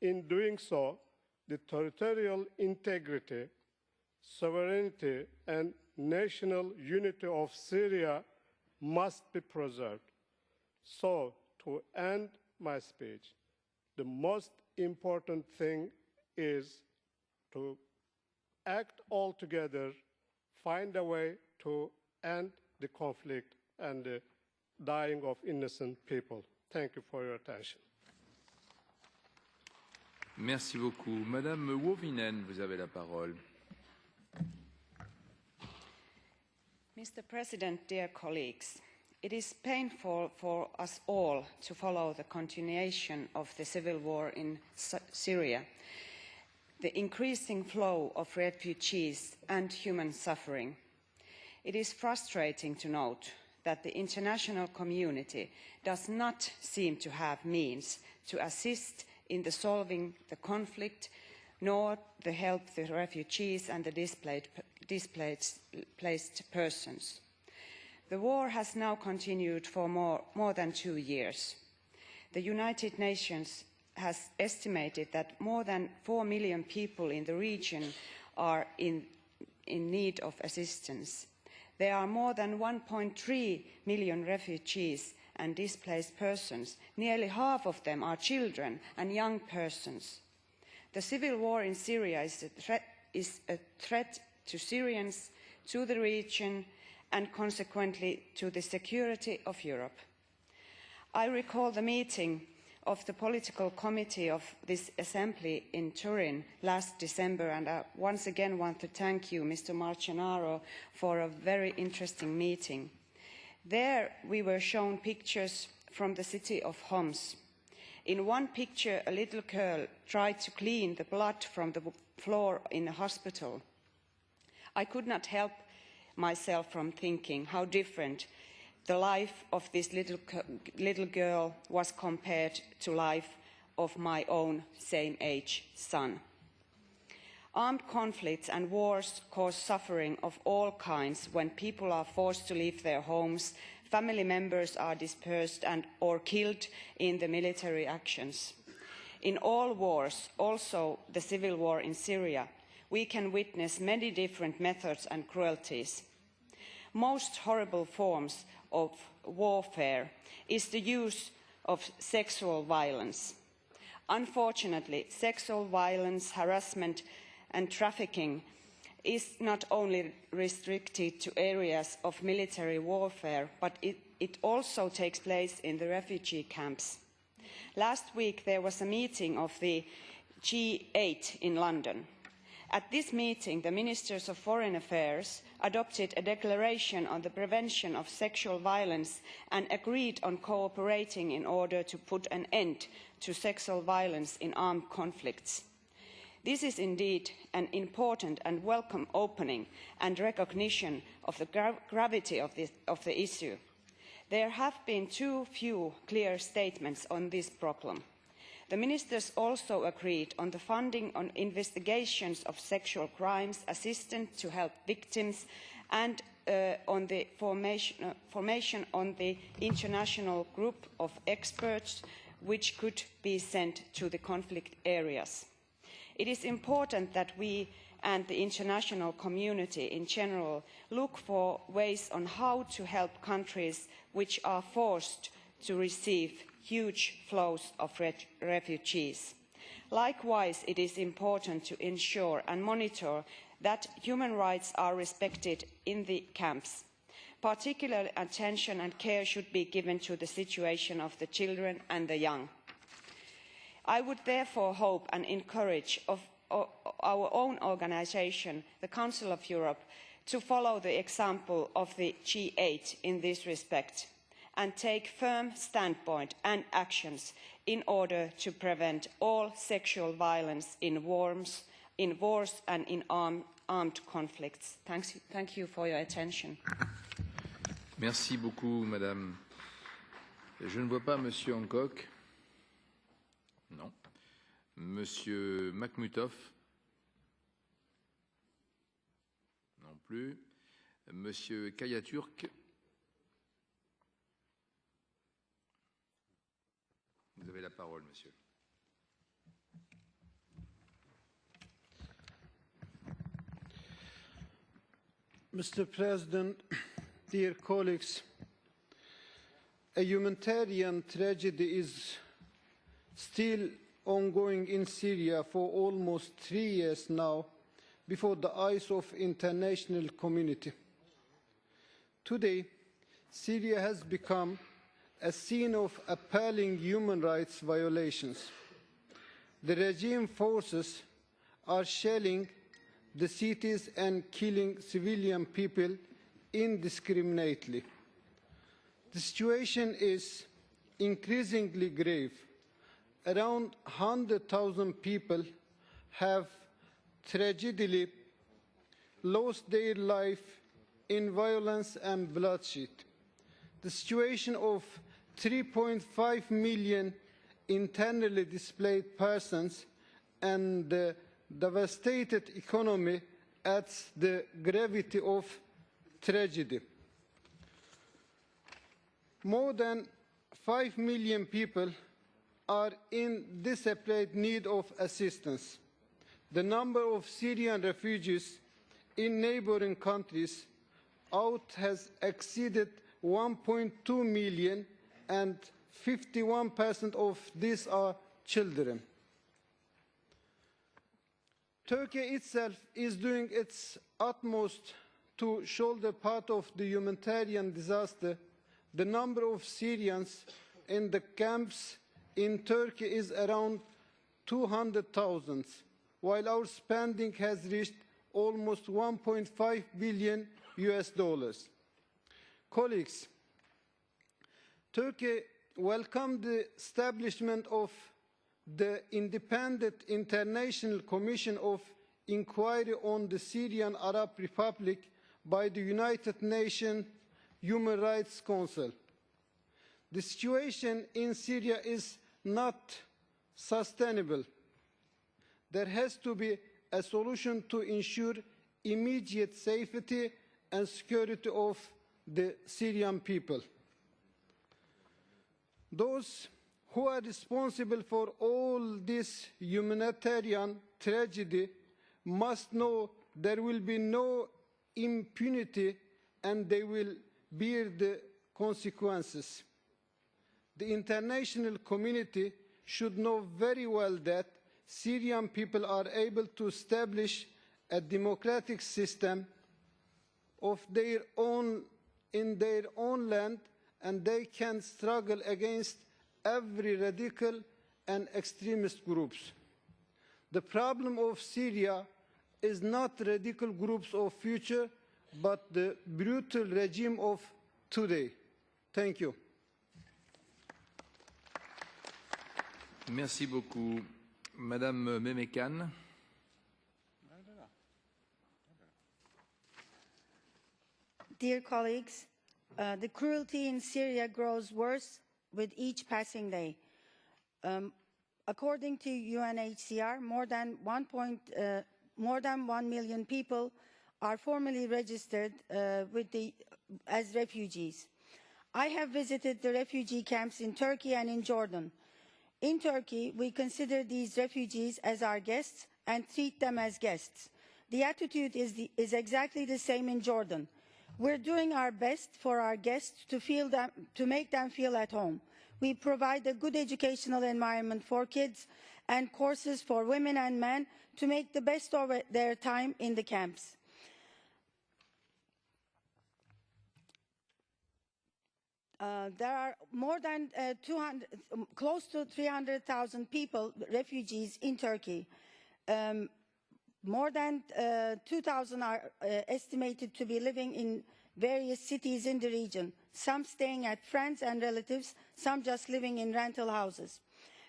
In doing so, the territorial integrity, sovereignty, and national unity of Syria must be preserved. So, to end my speech, the most important thing is to act all together, find a way to end the conflict and the dying of innocent people. Thank you for your attention. Merci beaucoup. Madame Wouvinen, vous avez la parole. Mr. President, dear colleagues, it is painful for us all to follow the continuation of the civil war in Syria, the increasing flow of refugees and human suffering. It is frustrating to note that the international community does not seem to have means to assist in the solving the conflict, nor to help the refugees and the displaced persons. The war has now continued for more than 2 years. The United Nations has estimated that more than 4 million people in the region are in need of assistance. There are more than 1.3 million refugees and displaced persons. Nearly half of them are children and young persons. The civil war in Syria is a threat to Syrians, to the region, and consequently to the security of Europe. I recall the meeting of the political committee of this assembly in Turin last December, and I once again want to thank you, Mr. Marcenaro, for a very interesting meeting. There we were shown pictures from the city of Homs. In one picture, a little girl tried to clean the blood from the floor in a hospital. I could not help myself from thinking how different the life of this little girl was compared to life of my own same-age son. Armed conflicts and wars cause suffering of all kinds when people are forced to leave their homes, family members are dispersed or killed in the military actions. In all wars, also the civil war in Syria, we can witness many different methods and cruelties. Most horrible forms of warfare is the use of sexual violence. Unfortunately, sexual violence, harassment and trafficking is not only restricted to areas of military warfare, but it also takes place in the refugee camps. Last week there was a meeting of the G8 in London. At this meeting, the Ministers of Foreign Affairs adopted a declaration on the prevention of sexual violence and agreed on cooperating in order to put an end to sexual violence in armed conflicts. This is indeed an important and welcome opening and recognition of the gravity of the issue. There have been too few clear statements on this problem. The ministers also agreed on the funding on investigations of sexual crimes, assistance to help victims, and on the formation on the international group of experts which could be sent to the conflict areas. It is important that we and the international community in general look for ways on how to help countries which are forced to receive huge flows of refugees. Likewise, it is important to ensure and monitor that human rights are respected in the camps. Particular attention and care should be given to the situation of the children and the young. I would therefore hope and encourage our own organisation, the Council of Europe, to follow the example of the G8 in this respect and take firm standpoint and actions in order to prevent all sexual violence in wars and in armed conflicts. Thank you for your attention. Merci beaucoup, Madame. Je ne vois pas Monsieur Hancock. Non. Monsieur Makhmoutov. Non plus. Monsieur Kayaturk. Vous avez la parole, monsieur. Mr. President, dear colleagues, a humanitarian tragedy is still ongoing in Syria for almost 3 years now before the eyes of the international community. Today, Syria has become a scene of appalling human rights violations. The regime forces are shelling the cities and killing civilian people indiscriminately. The situation is increasingly grave. Around 100,000 people have tragically lost their life in violence and bloodshed. The situation of 3.5 million internally displaced persons and the devastated economy adds the gravity of tragedy. More than 5 million people are in desperate need of assistance. The number of Syrian refugees in neighboring countries has exceeded 1.2 million, and 51% of these are children. Turkey itself is doing its utmost to shoulder part of the humanitarian disaster. The number of Syrians in the camps in Turkey is around 200,000, while our spending has reached almost $1.5 billion. Colleagues, Turkey welcomed the establishment of the Independent International Commission of Inquiry on the Syrian Arab Republic by the United Nations Human Rights Council. The situation in Syria is not sustainable. There has to be a solution to ensure immediate safety and security of the Syrian people. Those who are responsible for all this humanitarian tragedy must know there will be no impunity and they will bear the consequences. The international community should know very well that Syrian people are able to establish a democratic system of their own in their own land, and they can struggle against every radical and extremist groups. The problem of Syria is not radical groups of future, but the brutal regime of today. Thank you. Merci beaucoup. Madame Memekan. Dear colleagues, the cruelty in Syria grows worse with each passing day. According to UNHCR, more than 1 million people are formally registered as refugees. I have visited the refugee camps in Turkey and in Jordan. In Turkey, we consider these refugees as our guests and treat them as guests. The attitude is exactly the same in Jordan. We're doing our best for our guests to make them feel at home. We provide a good educational environment for kids and courses for women and men to make the best of their time in the camps. There are more than close to 300,000 people, refugees in Turkey. More than 2,000 are estimated to be living in various cities in the region, some staying at friends and relatives, some just living in rental houses.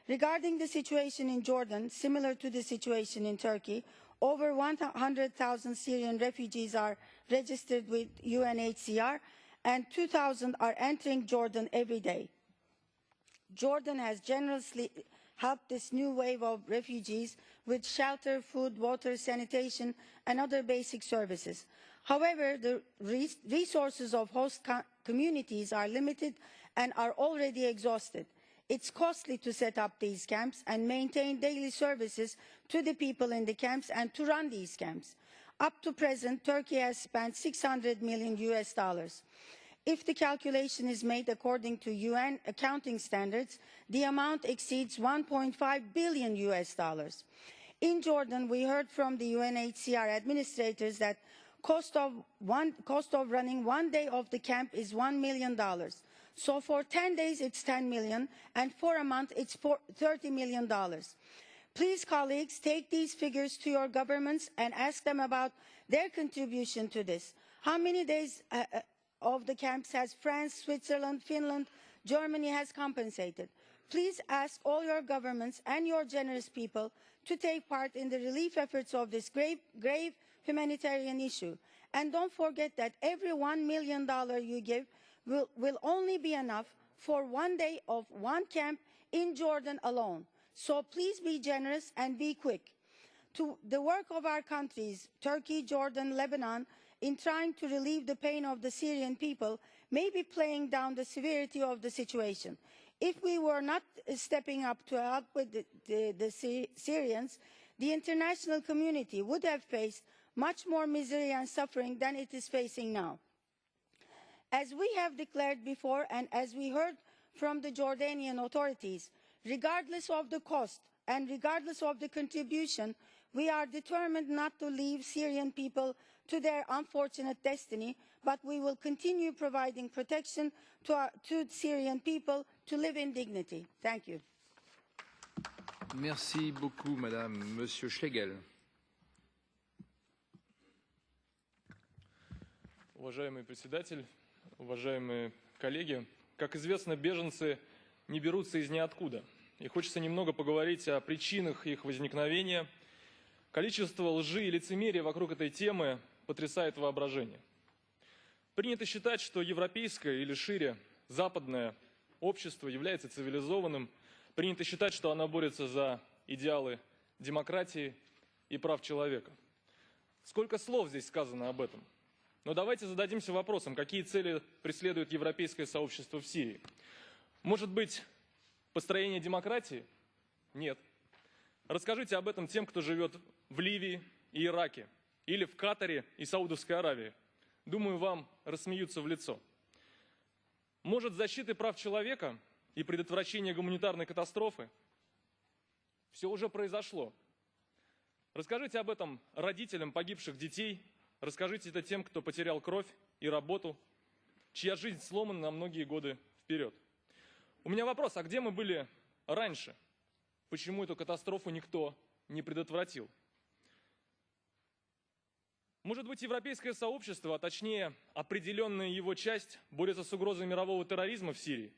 Regarding the situation in Jordan, similar to the situation in Turkey, over 100,000 Syrian refugees are registered with UNHCR, and 2,000 are entering Jordan every day. Jordan has generously helped this new wave of refugees with shelter, food, water, sanitation, and other basic services. However, the resources of host communities are limited and are already exhausted. It's costly to set up these camps and maintain daily services to the people in the camps and to run these camps. Up to present, Turkey has spent $600 million US. If the calculation is made according to UN accounting standards, the amount exceeds $1.5 billion US. In Jordan, we heard from the UNHCR administrators that cost of running 1 day of the camp is $1 million. So for 10 days, it's 10 million, and for a month, it's $30 million. Please, colleagues, take these figures to your governments and ask them about their contribution to this. How many days of the camps has France, Switzerland, Finland, Germany has compensated? Please ask all your governments and your generous people to take part in the relief efforts of this grave humanitarian issue. And don't forget that every $1 million you give will only be enough for 1 day of one camp in Jordan alone. So please be generous and be quick. To the work of our countries, Turkey, Jordan, Lebanon, in trying to relieve the pain of the Syrian people, may be playing down the severity of the situation. If we were not stepping up to help with the Syrians, the international community would have faced much more misery and suffering than it is facing now. As we have declared before, and as we heard from the Jordanian authorities, regardless of the cost and regardless of the contribution, we are determined not to leave Syrian people to their unfortunate destiny, but we will continue providing protection to Syrian people to live in dignity. Thank you. Merci beaucoup, Madame. Monsieur Schlegel. Уважаемый председатель, уважаемые коллеги, как известно, беженцы не берутся из ниоткуда. И хочется немного поговорить о причинах их возникновения. Количество лжи и лицемерия вокруг этой темы потрясает воображение. Принято считать, что европейское или шире западное общество является цивилизованным. Принято считать, что оно борется за идеалы демократии и прав человека. Сколько слов здесь сказано об этом? Но давайте зададимся вопросом, какие цели преследует европейское сообщество в Сирии. Может быть, построение демократии? Нет. Расскажите об этом тем, кто живет в Ливии и Ираке, или в Катаре и Саудовской Аравии. Думаю, вам рассмеются в лицо. Может, защиты прав человека и предотвращение гуманитарной катастрофы? Все уже произошло. Расскажите об этом родителям погибших детей, расскажите это тем, кто потерял кровь и работу, чья жизнь сломана на многие годы вперед. У меня вопрос, а где мы были раньше? Почему эту катастрофу никто не предотвратил? Может быть, европейское сообщество, а точнее определенная его часть, борется с угрозой мирового терроризма в Сирии?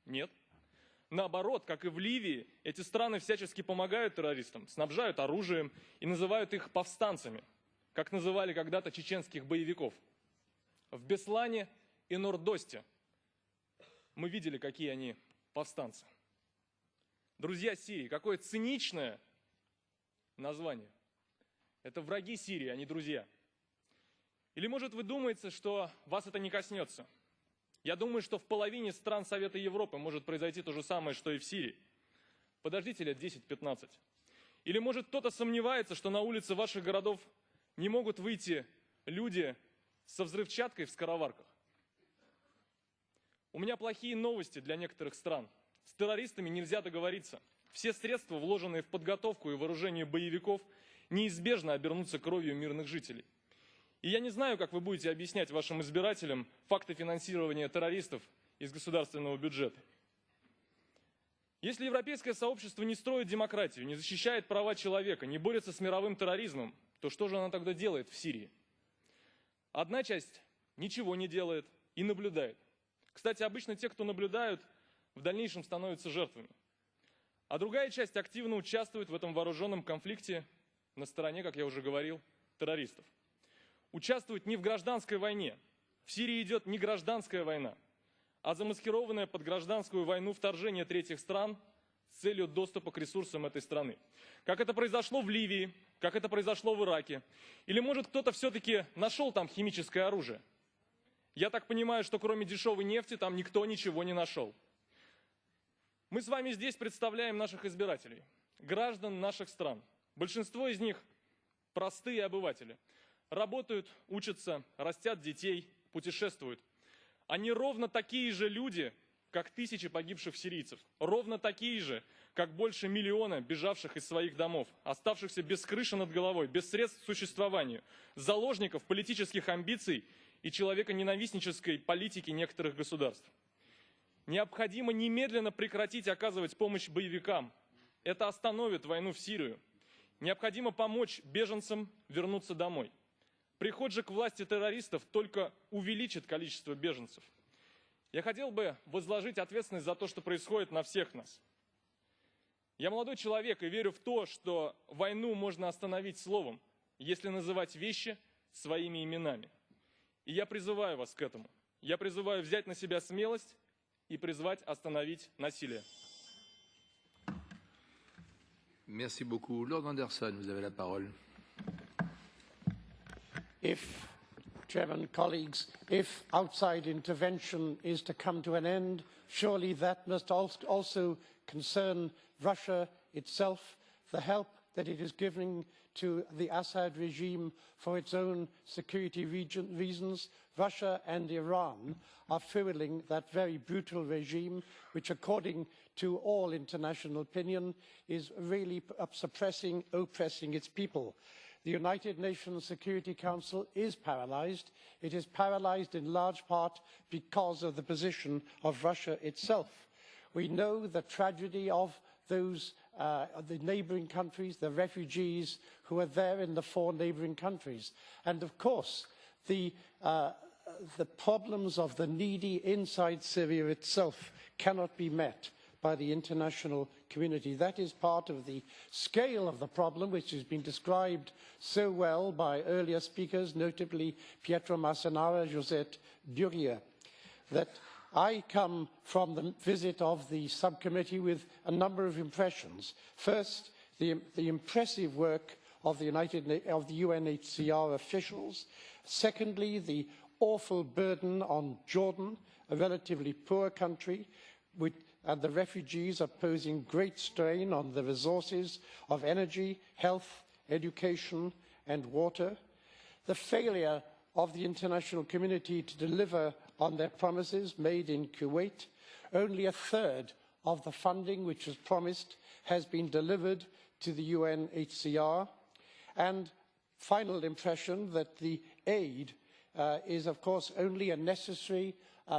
Нет. Наоборот, как и в Ливии, эти страны всячески помогают террористам, снабжают оружием и называют их повстанцами, как называли когда-то чеченских боевиков. В Беслане и Нордосте мы видели, какие они повстанцы. Друзья Сирии, какое циничное название. Это враги Сирии, а не друзья. Или, может, вы думаете, что вас это не коснется? Я думаю, что в половине стран Совета Европы может произойти то же самое, что и в Сирии. Подождите лет 10-15. Или, может, кто-то сомневается, что на улицы ваших городов не могут выйти люди со взрывчаткой в скороварках? У меня плохие новости для некоторых стран. С террористами нельзя договориться. Все средства, вложенные в подготовку и вооружение боевиков, неизбежно обернутся кровью мирных жителей. И я не знаю, как вы будете объяснять вашим избирателям факты финансирования террористов из государственного бюджета. Если европейское сообщество не строит демократию, не защищает права человека, не борется с мировым терроризмом, то что же оно тогда делает в Сирии? Одна часть ничего не делает и наблюдает. Кстати, обычно те, кто наблюдают, в дальнейшем становятся жертвами. А другая часть активно участвует в этом вооруженном конфликте на стороне, как я уже говорил, террористов. Участвует не в гражданской войне. В Сирии идет не гражданская война, а замаскированное под гражданскую войну вторжение третьих стран с целью доступа к ресурсам этой страны. Как это произошло в Ливии, как это произошло в Ираке. Или, может, кто-то все-таки нашел там химическое оружие. Я так понимаю, что кроме дешевой нефти там никто ничего не нашел. Мы с вами здесь представляем наших избирателей, граждан наших стран. Большинство из них простые обыватели. Работают, учатся, растят детей, путешествуют. Они ровно такие же люди, как тысячи погибших сирийцев. Ровно такие же, как больше миллиона бежавших из своих домов, оставшихся без крыши над головой, без средств к существованию, заложников политических амбиций и человеконенавистнической политики некоторых государств. Необходимо немедленно прекратить оказывать помощь боевикам. Это остановит войну в Сирию. Необходимо помочь беженцам вернуться домой. Приход же к власти террористов только увеличит количество беженцев. Я хотел бы возложить ответственность за то, что происходит, на всех нас. Я молодой человек и верю в то, что войну можно остановить словом, если называть вещи своими именами. И я призываю вас к этому. Я призываю взять на себя смелость и призвать остановить насилие. Merci beaucoup. Lord Anderson, vous avez la parole. If, Chairman, colleagues, if outside intervention is to come to an end, surely that must also concern Russia itself, the help that it is giving to the Assad regime for its own security reasons. Russia and Iran are fueling that very brutal regime, which, according to all international opinion, is really suppressing, oppressing its people. The United Nations Security Council is paralyzed. It is paralyzed in large part because of the position of Russia itself. We know the tragedy of those the neighbouring countries, the refugees who are there in the 4 neighbouring countries. And of course, the problems of the needy inside Syria itself cannot be met by the international community. That is part of the scale of the problem, which has been described so well by earlier speakers, notably Pietro Marcenaro and Josette Duria, that I come from the visit of the subcommittee with a number of impressions. First, the impressive work of the UNHCR officials. Secondly, the awful burden on Jordan, a relatively poor country, and the refugees are posing great strain on the resources of energy, health, education and water. The failure of the international community to deliver on their promises made in Kuwait. Only a third of the funding which was promised has been delivered to the UNHCR. And final impression that the aid is, of course, only a necessary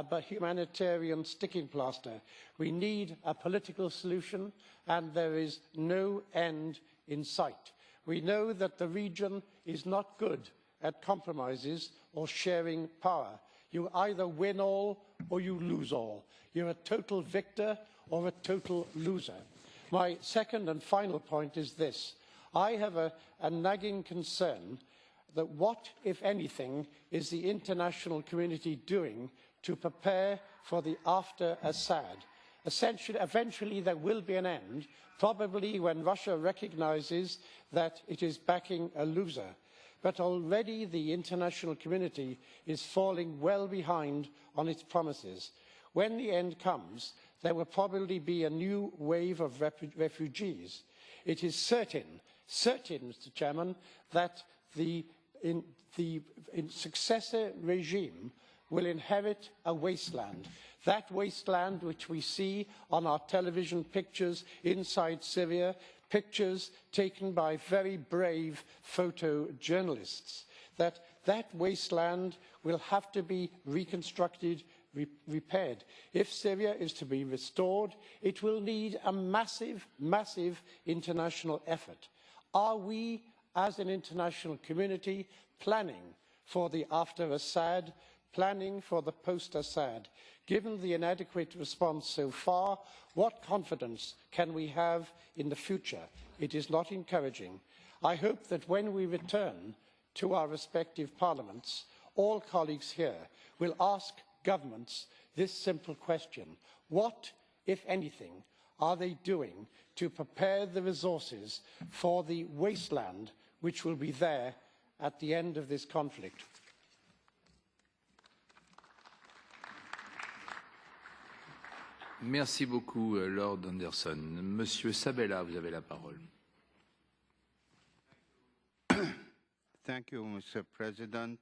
but humanitarian sticking plaster. We need a political solution, and there is no end in sight. We know that the region is not good at compromises or sharing power. You either win all or you lose all. You're a total victor or a total loser. My second and final point is this. I have a nagging concern that what, if anything, is the international community doing to prepare for the after Assad? Eventually there will be an end, probably when Russia recognises that it is backing a loser. But already the international community is falling well behind on its promises. When the end comes, there will probably be a new wave of refugees. It is certain, Mr. Chairman, that the successor regime will inherit a wasteland. That wasteland which we see on our television pictures inside Syria, pictures taken by very brave photojournalists, that wasteland will have to be reconstructed, repaired. If Syria is to be restored, it will need a massive, massive international effort. Are we, as an international community, planning for the after-Assad, planning for the post-Assad? Given the inadequate response so far, what confidence can we have in the future? It is not encouraging. I hope that when we return to our respective parliaments, all colleagues here will ask governments this simple question: what, if anything, are they doing to prepare the resources for the wasteland which will be there at the end of this conflict? Merci beaucoup, Lord Anderson. Monsieur Sabella, vous avez la parole. Thank you, Mr. President.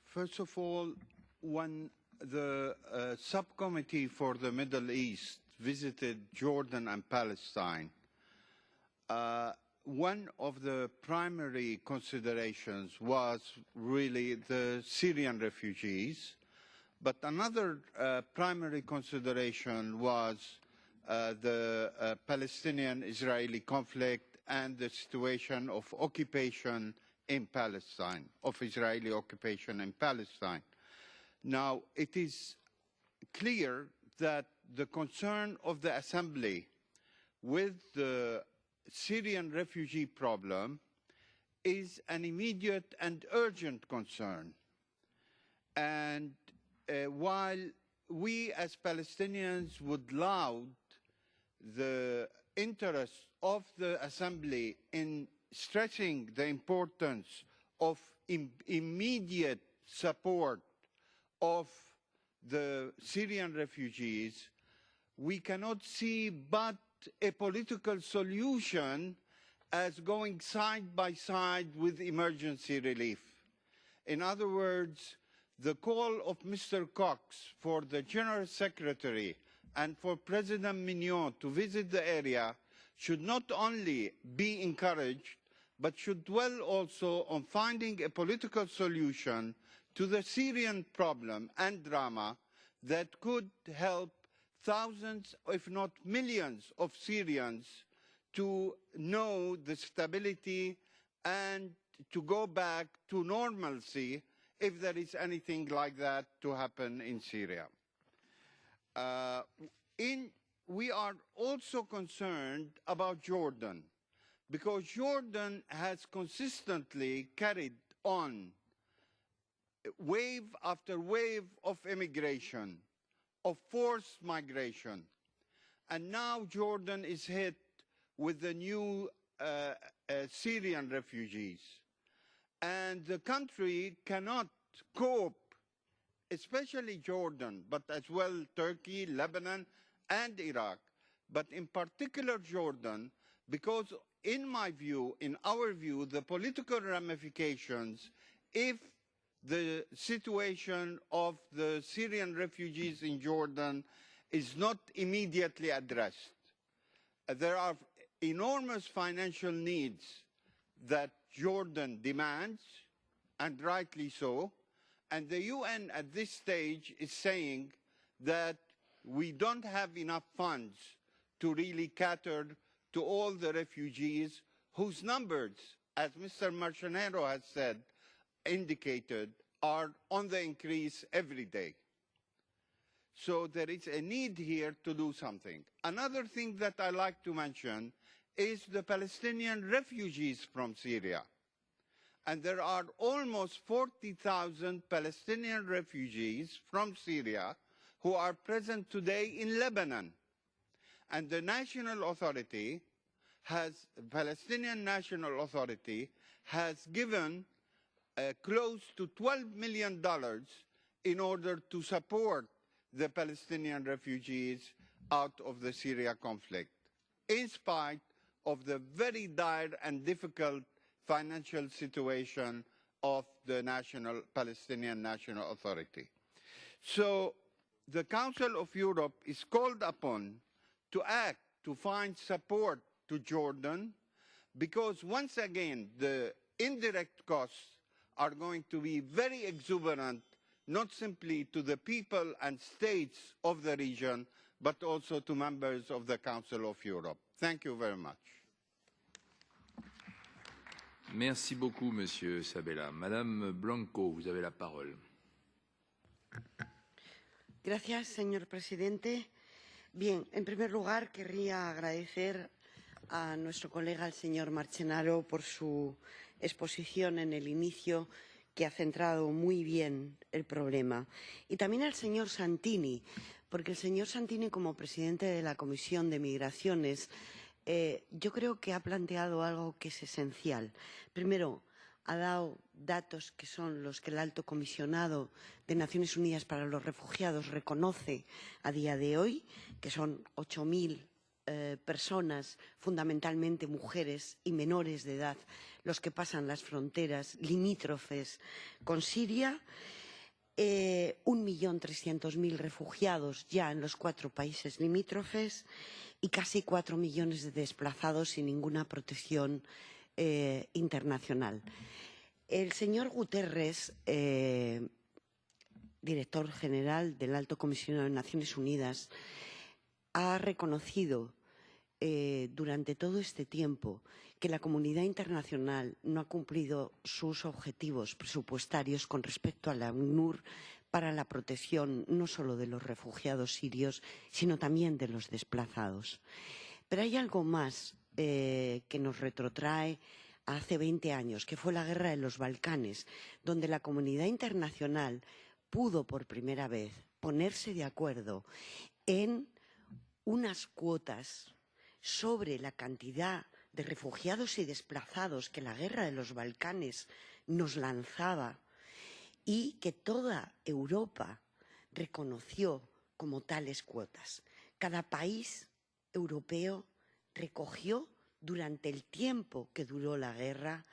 First of all, when the subcommittee for the Middle East visited Jordan and Palestine, one of the primary considerations was really the Syrian refugees, but another primary consideration was the Palestinian-Israeli conflict and the situation of occupation in Palestine, of Israeli occupation in Palestine. Now, it is clear that the concern of the Assembly with the Syrian refugee problem is an immediate and urgent concern. And while we as Palestinians would laud the interest of the Assembly in stressing the importance of immediate support of the Syrian refugees, we cannot see but a political solution as going side by side with emergency relief. In other words, the call of Mr. Cox for the General Secretary and for President Mignon to visit the area should not only be encouraged, but should dwell also on finding a political solution to the Syrian problem and drama that could help thousands, if not millions, of Syrians to know the stability and to go back to normalcy if there is anything like that to happen in Syria. We are also concerned about Jordan, because Jordan has consistently carried on wave after wave of immigration, of forced migration. And now Jordan is hit with the new Syrian refugees. And the country cannot cope, especially Jordan, but as well Turkey, Lebanon, and Iraq, but in particular Jordan, because in my view, in our view, the political ramifications, if the situation of the Syrian refugees in Jordan is not immediately addressed. There are enormous financial needs that Jordan demands, and rightly so, and the UN at this stage is saying that we don't have enough funds to really cater to all the refugees whose numbers, as Mr. Marcenaro has said, indicated, are on the increase every day. So there is a need here to do something. Another thing that I like to mention is the Palestinian refugees from Syria. And there are almost 40,000 Palestinian refugees from Syria who are present today in Lebanon. And the national authority Palestinian National Authority has given close to $12 million in order to support the Palestinian refugees out of the Syria conflict, in spite of the very dire and difficult financial situation of the Palestinian National Authority. So the Council of Europe is called upon to act, to find support to Jordan, because once again, the indirect costs are going to be very exuberant, not simply to the people and states of the region, but also to members of the Council of Europe. Thank you very much. Merci beaucoup, Monsieur Sabella. Madame Blanco, vous avez la parole. Gracias, señor presidente. Bien, en primer lugar, querría agradecer a nuestro colega, el señor Marcenaro, por su exposición en el inicio, que ha centrado muy bien el problema. Y también al señor Santini, porque el señor Santini, como presidente de la Comisión de Migraciones, yo creo que ha planteado algo que es esencial. Primero, ha dado datos que son los que el Alto Comisionado de Naciones Unidas para los Refugiados reconoce a día de hoy, que son 8.000 personas, fundamentalmente mujeres y menores de edad, los que pasan las fronteras limítrofes con Siria. 1.300.000 refugiados ya en los 4 países limítrofes y casi 4 millones de desplazados sin ninguna protección internacional. El señor Guterres, director general del Alto Comisionado de Naciones Unidas, ha reconocido durante todo este tiempo que la comunidad internacional no ha cumplido sus objetivos presupuestarios con respecto a la ACNUR para la protección no solo de los refugiados sirios, sino también de los desplazados. Pero hay algo más que nos retrotrae a hace 20 años, que fue la guerra de los Balcanes, donde la comunidad internacional pudo por primera vez ponerse de acuerdo en unas cuotas sobre la cantidad de refugiados y desplazados que la guerra de los Balcanes nos lanzaba y que toda Europa reconoció como tales cuotas. Cada país europeo recogió durante el tiempo que duró la guerra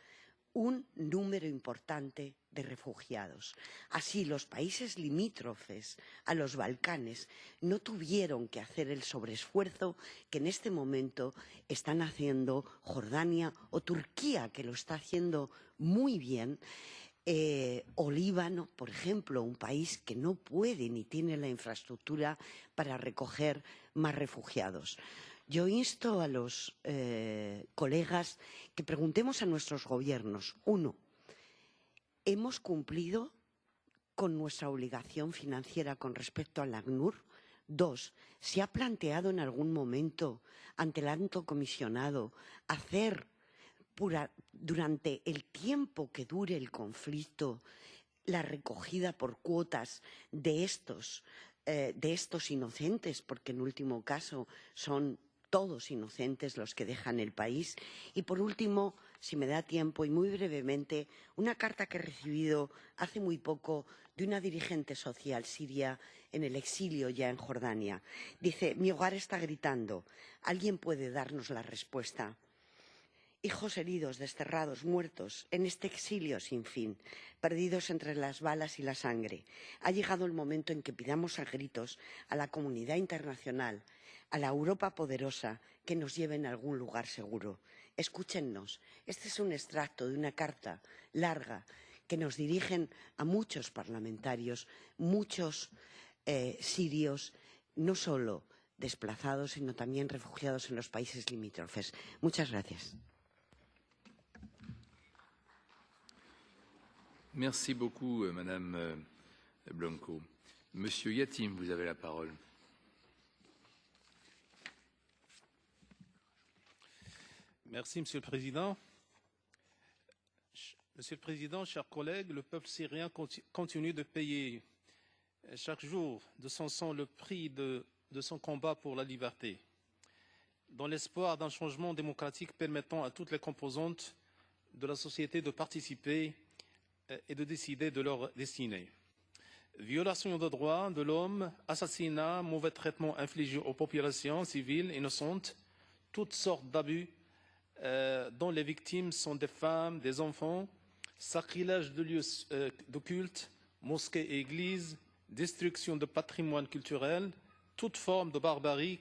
un número importante de refugiados. Así, los países limítrofes a los Balcanes no tuvieron que hacer el sobreesfuerzo que en este momento están haciendo Jordania o Turquía, que lo está haciendo muy bien, o Líbano, por ejemplo, un país que no puede ni tiene la infraestructura para recoger más refugiados. Yo insto a los colegas que preguntemos a nuestros gobiernos. 1. ¿Hemos cumplido con nuestra obligación financiera con respecto al ACNUR? 2. ¿Se ha planteado en algún momento ante el Alto Comisionado hacer durante el tiempo que dure el conflicto la recogida por cuotas de estos inocentes? Porque en último caso son todos inocentes los que dejan el país. Y por último, si me da tiempo y muy brevemente, una carta que he recibido hace muy poco de una dirigente social siria en el exilio ya en Jordania. Dice: mi hogar está gritando, ¿alguien puede darnos la respuesta? Hijos heridos, desterrados, muertos, en este exilio sin fin, perdidos entre las balas y la sangre. Ha llegado el momento en que pidamos a gritos a la comunidad internacional, a la Europa poderosa, que nos lleven a algún lugar seguro. Escúchennos. Este es un extracto de una carta larga que nos dirigen a muchos parlamentarios, muchos sirios, no solo desplazados, sino también refugiados en los países limítrofes. Muchas gracias. Merci beaucoup, Madame Blanco. Monsieur Yatim, vous avez la parole. Merci, Monsieur le Président. Monsieur le Président, chers collègues, le peuple syrien continue de payer chaque jour de son sang le prix de son combat pour la liberté, dans l'espoir d'un changement démocratique permettant à toutes les composantes de la société de participer et de décider de leur destinée. violations des droits de l'homme, assassinats, mauvais traitements infligés aux populations civiles innocentes, toutes sortes d'abus dont les victimes sont des femmes, des enfants, sacrilège de lieux de culte, mosquées et églises, destruction de patrimoine culturel, toute forme de barbarie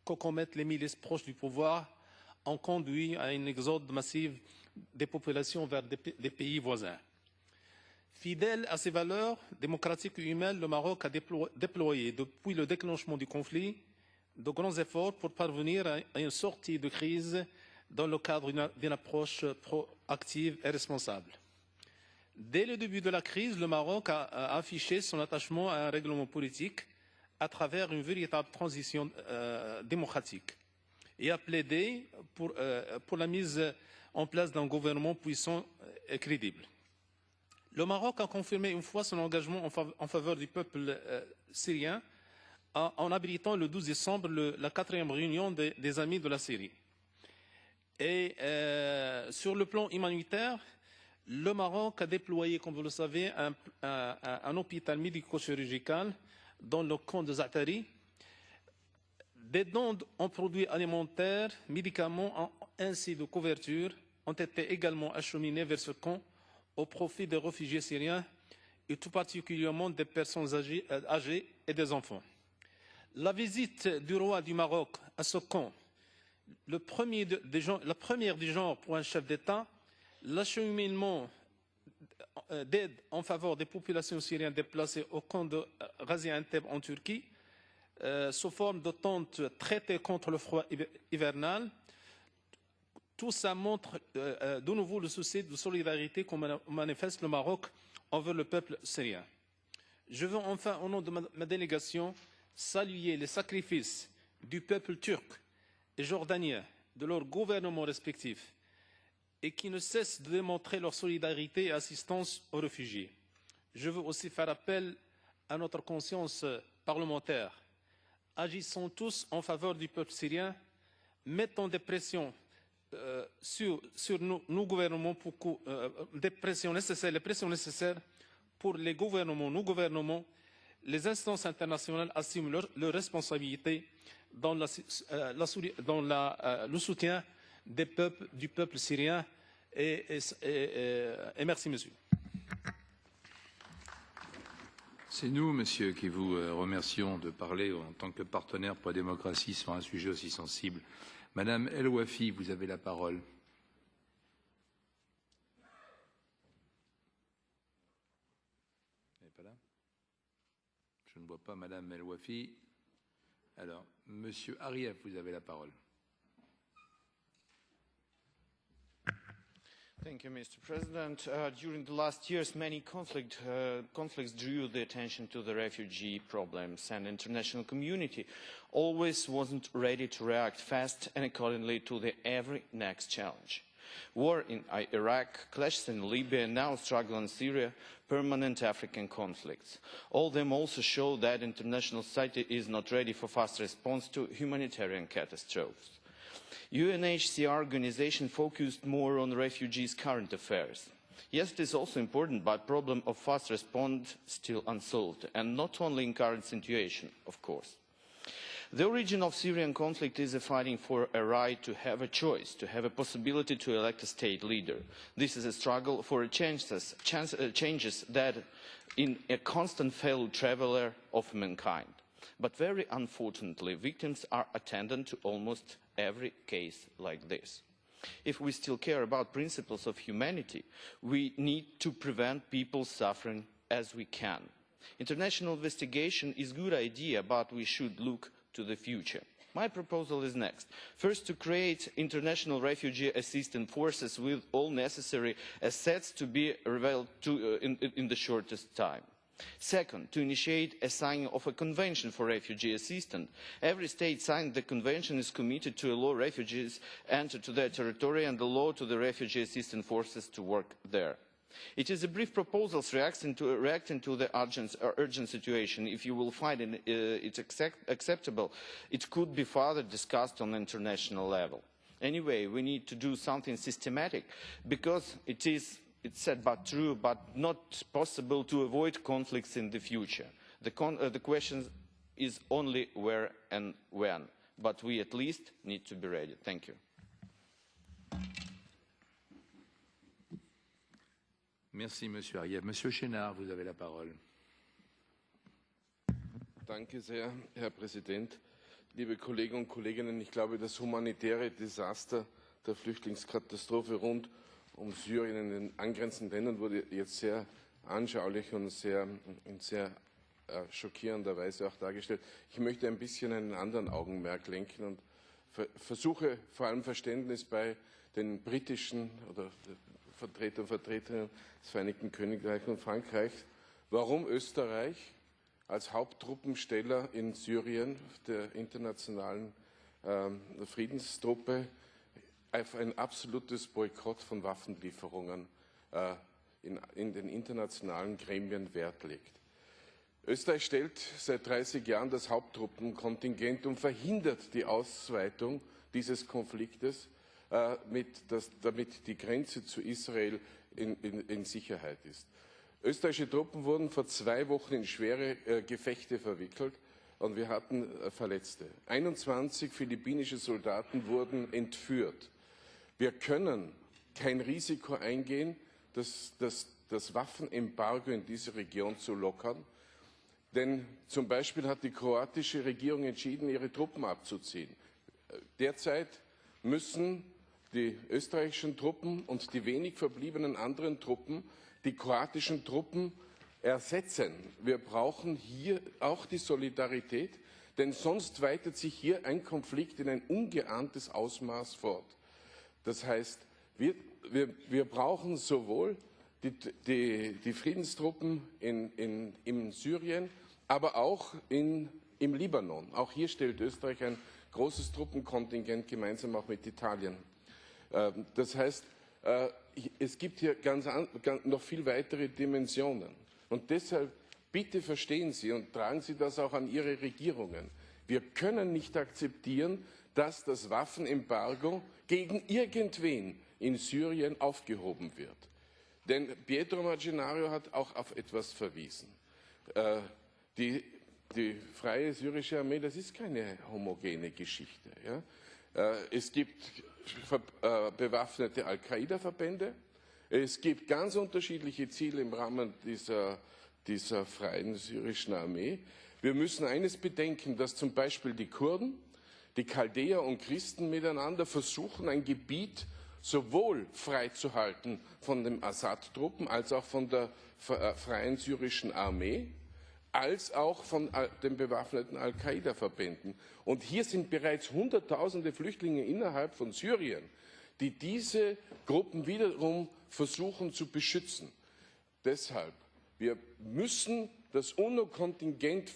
que commettent les milices proches du pouvoir ont conduit à un exode massif des populations vers des pays voisins. Fidèle à ses valeurs démocratiques et humaines, le Maroc a déployé depuis le déclenchement du conflit de grands efforts pour parvenir à une sortie de crise dans le cadre d'une approche proactive et responsable. Dès le début de la crise, le Maroc a affiché son attachement à un règlement politique à travers une véritable transition démocratique et a plaidé pour la mise en place d'un gouvernement puissant et crédible. Le Maroc a confirmé une fois son engagement en faveur du peuple syrien en abritant le 12 décembre la 4e réunion des Amis de la Syrie. Et sur le plan humanitaire, le Maroc a déployé, comme vous le savez, un hôpital médico-chirurgical dans le camp de Za'atri. Des dons en produits alimentaires, médicaments ainsi de couverture ont été également acheminés vers ce camp au profit des réfugiés syriens et tout particulièrement des personnes âgées et des enfants. La visite du roi du Maroc à ce camp, la première du genre pour un chef d'État, l'acheminement d'aide en faveur des populations syriennes déplacées au camp de Gaziantep en Turquie, sous forme de tentes traitées contre le froid hivernal. Tout ça montre de nouveau le souci de solidarité que manifeste le Maroc envers le peuple syrien. Je veux enfin, au nom de ma délégation, saluer les sacrifices du peuple turc et jordanien, de leurs gouvernements respectifs, et qui ne cessent de démontrer leur solidarité et assistance aux réfugiés. Je veux aussi faire appel à notre conscience parlementaire. Agissons tous en faveur du peuple syrien, mettons des pressions sur nos gouvernements, les pressions nécessaires pour les gouvernements, nos gouvernements, les instances internationales assument leurs responsabilités dans le soutien du peuple syrien. Et merci, monsieur. C'est nous, monsieur, qui vous remercions de parler en tant que partenaire pour la démocratie sur un sujet aussi sensible. Madame El Wafi, vous avez la parole. Elle n'est pas là? Je ne vois pas Madame El Wafi. Alors, Monsieur Arief, vous avez la parole. Thank you, Mr. President. During the last years, many conflicts drew the attention to the refugee problems, and the international community always wasn't ready to react fast and accordingly to the every next challenge. War in Iraq, clashes in Libya, and now struggle in Syria, permanent African conflicts. All of them also show that international society is not ready for fast response to humanitarian catastrophes. UNHCR organization focused more on refugees' current affairs. Yes, it is also important, but the problem of fast response still unsolved, and not only in current situation, of course. The origin of Syrian conflict is a fighting for a right to have a choice, to have a possibility to elect a state leader. This is a struggle for changes that in a constant fellow traveler of mankind. But very unfortunately, victims are attendant to almost every case like this. If we still care about principles of humanity, we need to prevent people suffering as we can. International investigation is a good idea, but we should look to the future. My proposal is next. First, to create international refugee assistance forces with all necessary assets to be revealed in the shortest time. Second, to initiate a signing of a convention for refugee assistance. Every state signed the convention is committed to allow refugees enter to their territory and allow to the refugee assistance forces to work there. It is a brief proposal reacting to the urgent situation. If you will find it acceptable, it could be further discussed on the international level. Anyway, we need to do something systematic because it is it's sad but true, but not possible to avoid conflicts in the future. The question is only where and when, but we at least need to be ready. Thank you. Merci, Monsieur Ariev. Monsieur Chénard, vous avez la parole. Danke sehr, Herr Präsident. Liebe Kolleginnen und Kollegen, ich glaube, das humanitäre Desaster der Flüchtlingskatastrophe rund um Syrien in den angrenzenden Ländern wurde jetzt sehr anschaulich und in sehr schockierender Weise auch dargestellt. Ich möchte ein bisschen einen anderen Augenmerk lenken und versuche vor allem Verständnis bei den britischen oder Vertreter und Vertreterinnen des Vereinigten Königreichs und Frankreichs, warum Österreich als Haupttruppensteller in Syrien der internationalen Friedenstruppe auf ein absolutes Boykott von Waffenlieferungen in den internationalen Gremien Wert legt. Österreich stellt seit 30 Jahren das Haupttruppenkontingent und verhindert die Ausweitung dieses Konfliktes, damit die Grenze zu Israel in Sicherheit ist. Österreichische Truppen wurden vor 2 Wochen in schwere Gefechte verwickelt und wir hatten Verletzte. 21 philippinische Soldaten wurden entführt. Wir können kein Risiko eingehen, das Waffenembargo in dieser Region zu lockern, denn zum Beispiel hat die kroatische Regierung entschieden, ihre Truppen abzuziehen. Derzeit müssen die österreichischen Truppen und die wenig verbliebenen anderen Truppen die kroatischen Truppen ersetzen. Wir brauchen hier auch die Solidarität, denn sonst weitet sich hier ein Konflikt in ein ungeahntes Ausmaß fort. Das heißt, wir brauchen sowohl die Friedenstruppen in Syrien, aber auch im Libanon. Auch hier stellt Österreich ein großes Truppenkontingent gemeinsam auch mit Italien. Das heißt, es gibt hier noch viel weitere Dimensionen. Und deshalb bitte verstehen Sie und tragen Sie das auch an Ihre Regierungen. Wir können nicht akzeptieren, dass das Waffenembargo gegen irgendwen in Syrien aufgehoben wird. Denn Pietro Marcenaro hat auch auf etwas verwiesen. Die Freie Syrische Armee, das ist keine homogene Geschichte. Ja? Es gibt bewaffnete Al-Qaida-Verbände. Es gibt ganz unterschiedliche Ziele im Rahmen dieser Freien Syrischen Armee. Wir müssen eines bedenken, dass zum Beispiel die Kurden, die Chaldäer und Christen miteinander versuchen, ein Gebiet sowohl freizuhalten von den Assad-Truppen als auch von der Freien Syrischen Armee, als auch von den bewaffneten Al-Qaida-Verbänden. Und hier sind bereits Hunderttausende Flüchtlinge innerhalb von Syrien, die diese Gruppen wiederum versuchen zu beschützen. Deshalb, wir müssen das UNO-Kontingent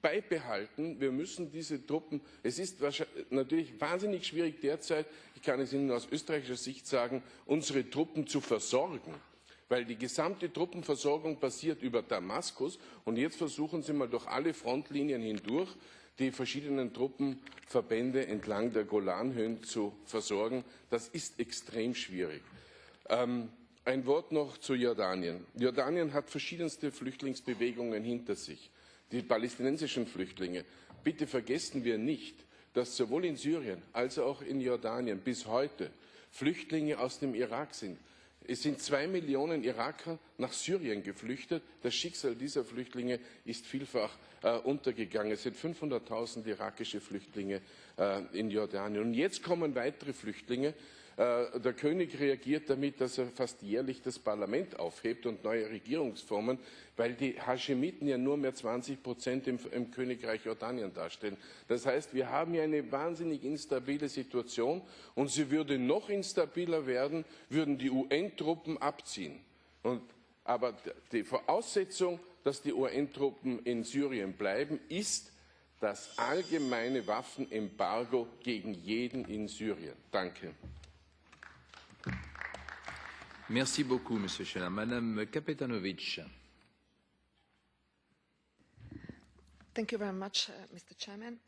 beibehalten. Wir müssen diese Truppen, es ist natürlich wahnsinnig schwierig derzeit, ich kann es Ihnen aus österreichischer Sicht sagen, unsere Truppen zu versorgen. Weil die gesamte Truppenversorgung passiert über Damaskus und jetzt versuchen Sie mal durch alle Frontlinien hindurch, die verschiedenen Truppenverbände entlang der Golanhöhen zu versorgen. Das ist extrem schwierig. Ein Wort noch zu Jordanien. Jordanien hat verschiedenste Flüchtlingsbewegungen hinter sich. Die palästinensischen Flüchtlinge. Bitte vergessen wir nicht, dass sowohl in Syrien als auch in Jordanien bis heute Flüchtlinge aus dem Irak sind. Es sind 2 Millionen Iraker nach Syrien geflüchtet. Das Schicksal dieser Flüchtlinge ist vielfach untergegangen. Es sind 500.000 irakische Flüchtlinge in Jordanien. Und jetzt kommen weitere Flüchtlinge. Der König reagiert damit, dass er fast jährlich das Parlament aufhebt und neue Regierungsformen, weil die Haschemiten ja nur mehr 20% im Königreich Jordanien darstellen. Das heißt, wir haben hier eine wahnsinnig instabile Situation und sie würde noch instabiler werden, würden die UN-Truppen abziehen. Aber die Voraussetzung, dass die UN-Truppen in Syrien bleiben, ist das allgemeine Waffenembargo gegen jeden in Syrien. Danke. Merci beaucoup, Monsieur Chénard. Madame Kapetanovic. Thank you very much, Mr. Chairman.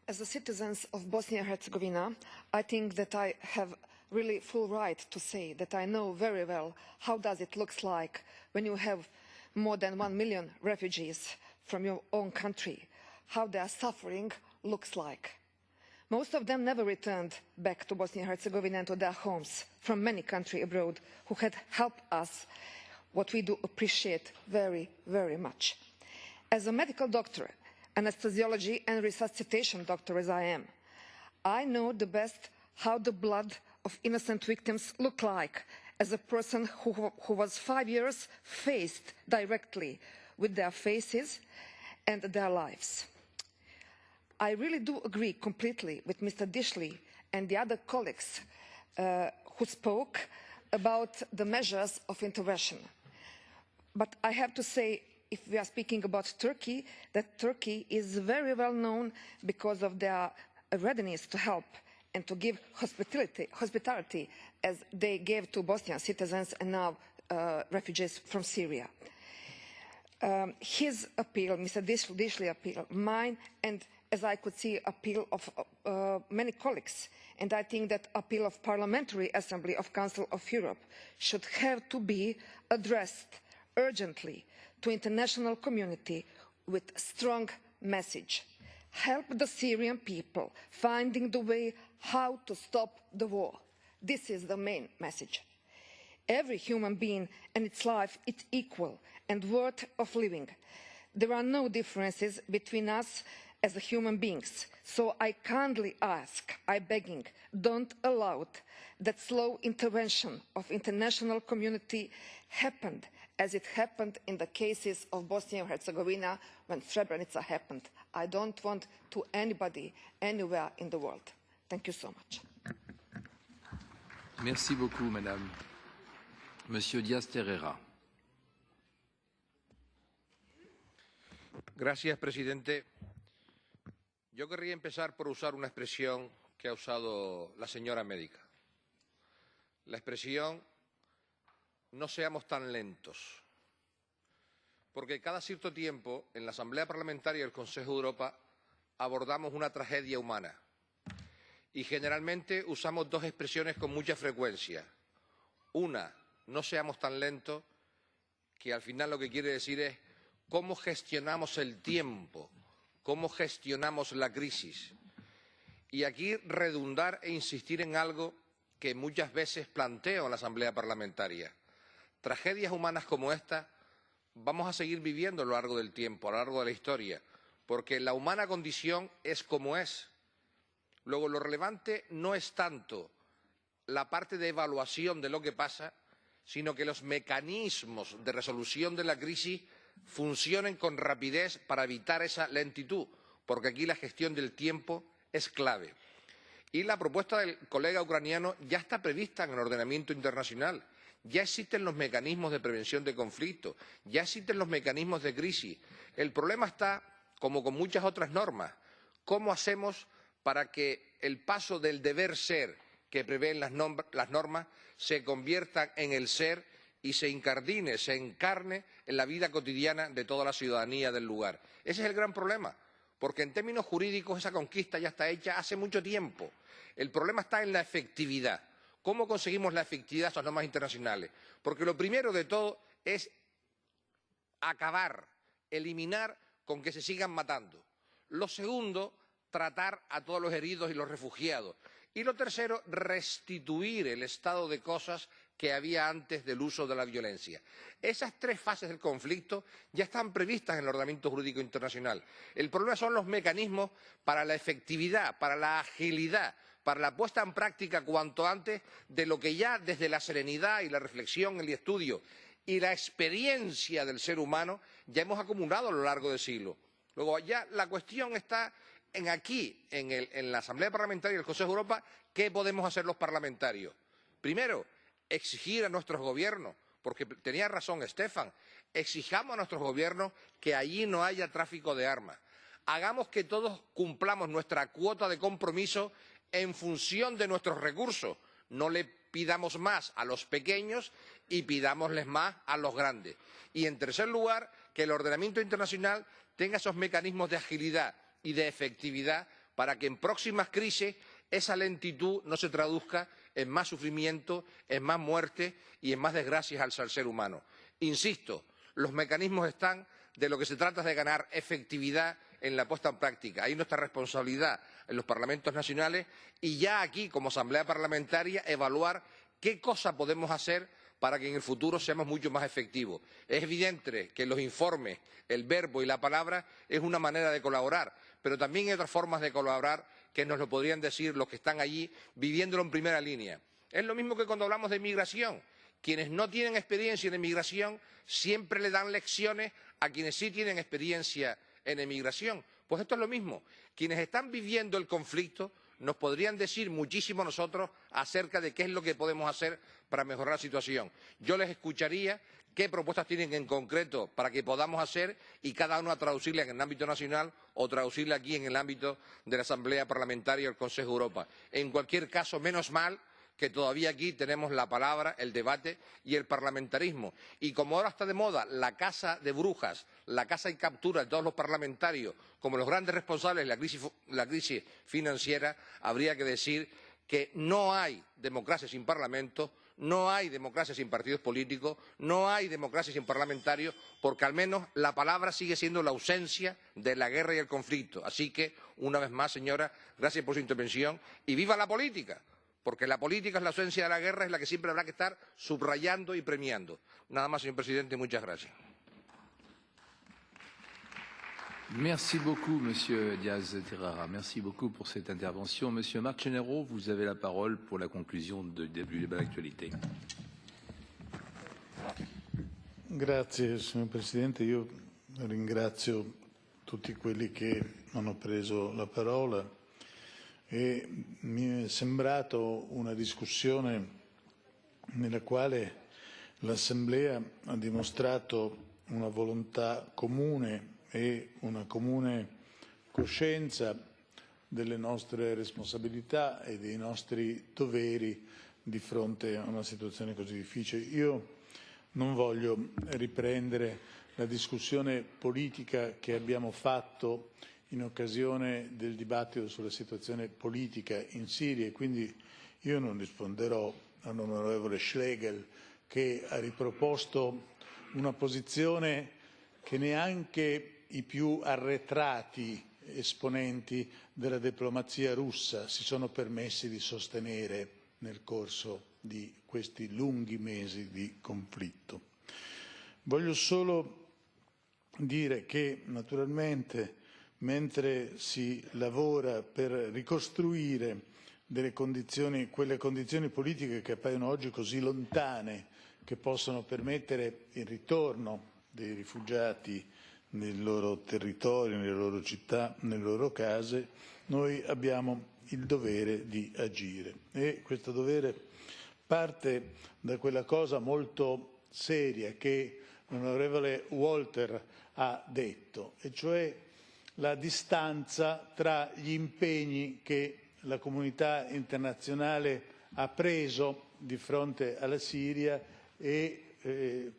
As a citizen of Bosnia and Herzegovina, I think that I have really full right to say that I know very well how does it look like when you have more than 1 million refugees from your own country, how their suffering looks like. Most of them never returned back to Bosnia and Herzegovina and to their homes from many countries abroad who had helped us, what we do appreciate very, very much. As a medical doctor, anesthesiology and resuscitation doctor as I am, I know the best how the blood of innocent victims look like as a person who was 5 years faced directly with their faces and their lives. I really do agree completely with Mr. Dishley and the other colleagues who spoke about the measures of intervention. But I have to say, if we are speaking about Turkey, that Turkey is very well known because of their readiness to help and to give hospitality as they gave to Bosnian citizens and now refugees from Syria. His appeal, Mr. Dishley's appeal, mine, and as I could see, appeal of many colleagues, and I think that appeal of Parliamentary Assembly of Council of Europe should have to be addressed urgently to international community with strong message. Help the Syrian people finding the way how to stop the war. This is the main message. Every human being and its life is equal and worth of living. There are no differences between us as human beings. So I kindly ask, I begging, don't allow that slow intervention of international community happened as it happened in the cases of Bosnia and Herzegovina when Srebrenica happened. I don't want to anybody anywhere in the world. Thank you so much. Merci beaucoup, Madame. Monsieur Díaz-Terrera. Gracias, presidente. Yo querría empezar por usar una expresión que ha usado la señora médica. La expresión no seamos tan lentos. Porque cada cierto tiempo, en la Asamblea Parlamentaria del Consejo de Europa, abordamos una tragedia humana. Y generalmente usamos dos expresiones con mucha frecuencia. Una, no seamos tan lentos, que al final lo que quiere decir es cómo gestionamos el tiempo, cómo gestionamos la crisis. Y aquí redundar e insistir en algo que muchas veces planteo en la Asamblea Parlamentaria. Tragedias humanas como esta vamos a seguir viviendo a lo largo del tiempo, a lo largo de la historia, porque la humana condición es como es. Luego, lo relevante no es tanto la parte de evaluación de lo que pasa, sino que los mecanismos de resolución de la crisis funcionen con rapidez para evitar esa lentitud, porque aquí la gestión del tiempo es clave. Y la propuesta del colega ucraniano ya está prevista en el ordenamiento internacional. Ya existen los mecanismos de prevención de conflictos, ya existen los mecanismos de crisis. El problema está, como con muchas otras normas, ¿cómo hacemos para que el paso del deber ser que prevén las normas se convierta en el ser y se incardine, se encarne en la vida cotidiana de toda la ciudadanía del lugar? Ese es el gran problema, porque en términos jurídicos esa conquista ya está hecha hace mucho tiempo. El problema está en la efectividad. ¿Cómo conseguimos la efectividad de estas normas internacionales? Porque lo primero de todo es acabar, eliminar con que se sigan matando. Lo segundo, tratar a todos los heridos y los refugiados. Y lo tercero, restituir el estado de cosas que había antes del uso de la violencia. Esas tres fases del conflicto ya están previstas en el ordenamiento jurídico internacional. El problema son los mecanismos para la efectividad, para la agilidad, para la puesta en práctica cuanto antes de lo que ya desde la serenidad y la reflexión, el estudio y la experiencia del ser humano ya hemos acumulado a lo largo de siglos. Luego ya la cuestión está en la Asamblea Parlamentaria del Consejo de Europa, ¿qué podemos hacer los parlamentarios? Primero, exigir a nuestros gobiernos, porque tenía razón Stefan, exijamos a nuestros gobiernos que allí no haya tráfico de armas. Hagamos que todos cumplamos nuestra cuota de compromiso en función de nuestros recursos. No le pidamos más a los pequeños y pidámosles más a los grandes. Y, en tercer lugar, que el ordenamiento internacional tenga esos mecanismos de agilidad y de efectividad para que en próximas crisis esa lentitud no se traduzca en más sufrimiento, en más muerte y en más desgracias al ser humano. Insisto, los mecanismos están, de lo que se trata es de ganar efectividad en la puesta en práctica. Hay nuestra responsabilidad en los parlamentos nacionales y ya aquí, como Asamblea Parlamentaria, evaluar qué cosa podemos hacer para que en el futuro seamos mucho más efectivos. Es evidente que los informes, el verbo y la palabra es una manera de colaborar, pero también hay otras formas de colaborar que nos lo podrían decir los que están allí viviéndolo en primera línea. Es lo mismo que cuando hablamos de migración. Quienes no tienen experiencia en migración siempre le dan lecciones a quienes sí tienen experiencia en emigración. Pues esto es lo mismo. Quienes están viviendo el conflicto nos podrían decir muchísimo a nosotros acerca de qué es lo que podemos hacer para mejorar la situación. Yo les escucharía qué propuestas tienen en concreto para que podamos hacer y cada uno a traducirla en el ámbito nacional o traducirla aquí en el ámbito de la Asamblea Parlamentaria del Consejo de Europa. En cualquier caso, menos mal que todavía aquí tenemos la palabra, el debate y el parlamentarismo. Y como ahora está de moda la casa de brujas, la casa y captura de todos los parlamentarios, como los grandes responsables de la crisis financiera, habría que decir que no hay democracia sin parlamento, no hay democracia sin partidos políticos, no hay democracia sin parlamentarios, porque al menos la palabra sigue siendo la ausencia de la guerra y el conflicto. Así que, una vez más, señora, gracias por su intervención y ¡viva la política! Porque la política es la ausencia de la guerra, es la que siempre habrá que estar subrayando y premiando. Nada más, señor presidente, muchas gracias. Merci beaucoup, Monsieur Diaz-Terrara. Merci beaucoup pour cette intervention. Monsieur Marcenaro, vous avez la parole pour la conclusion du débat d'actualité. Grazie, signor Presidente. Io ringrazio tutti quelli che hanno preso la parola. E mi è sembrato una discussione nella quale l'Assemblea ha dimostrato una volontà comune e una comune coscienza delle nostre responsabilità e dei nostri doveri di fronte a una situazione così difficile. Io non voglio riprendere la discussione politica che abbiamo fatto in occasione del dibattito sulla situazione politica in Siria e quindi io non risponderò all'onorevole Schlegel che ha riproposto una posizione che neanche i più arretrati esponenti della diplomazia russa si sono permessi di sostenere nel corso di questi lunghi mesi di conflitto. Voglio solo dire che naturalmente mentre si lavora per ricostruire quelle condizioni politiche che appaiono oggi così lontane, che possono permettere il ritorno dei rifugiati nei loro territori, nelle loro città, nelle loro case, noi abbiamo il dovere di agire. E questo dovere parte da quella cosa molto seria che l'onorevole Walter ha detto, e cioè la distanza tra gli impegni che la comunità internazionale ha preso di fronte alla Siria e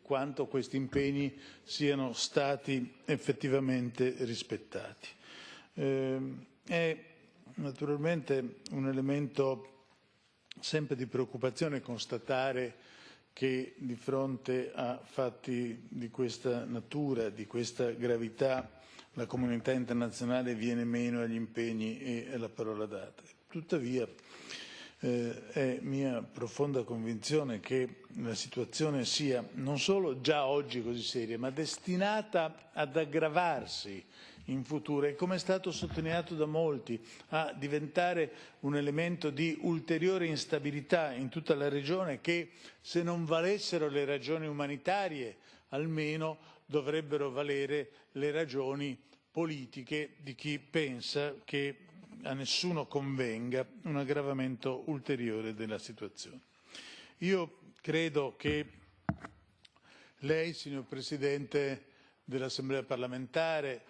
quanto questi impegni siano stati effettivamente rispettati. È naturalmente un elemento sempre di preoccupazione constatare che di fronte a fatti di questa natura, di questa gravità, la comunità internazionale viene meno agli impegni e alla parola data. Tuttavia è mia profonda convinzione che la situazione sia non solo già oggi così seria, ma destinata ad aggravarsi in futuro e, come è stato sottolineato da molti, a diventare un elemento di ulteriore instabilità in tutta la regione che, se non valessero le ragioni umanitarie, almeno dovrebbero valere le ragioni politiche di chi pensa che a nessuno convenga un aggravamento ulteriore della situazione. Io credo che lei, signor Presidente dell'Assemblea parlamentare,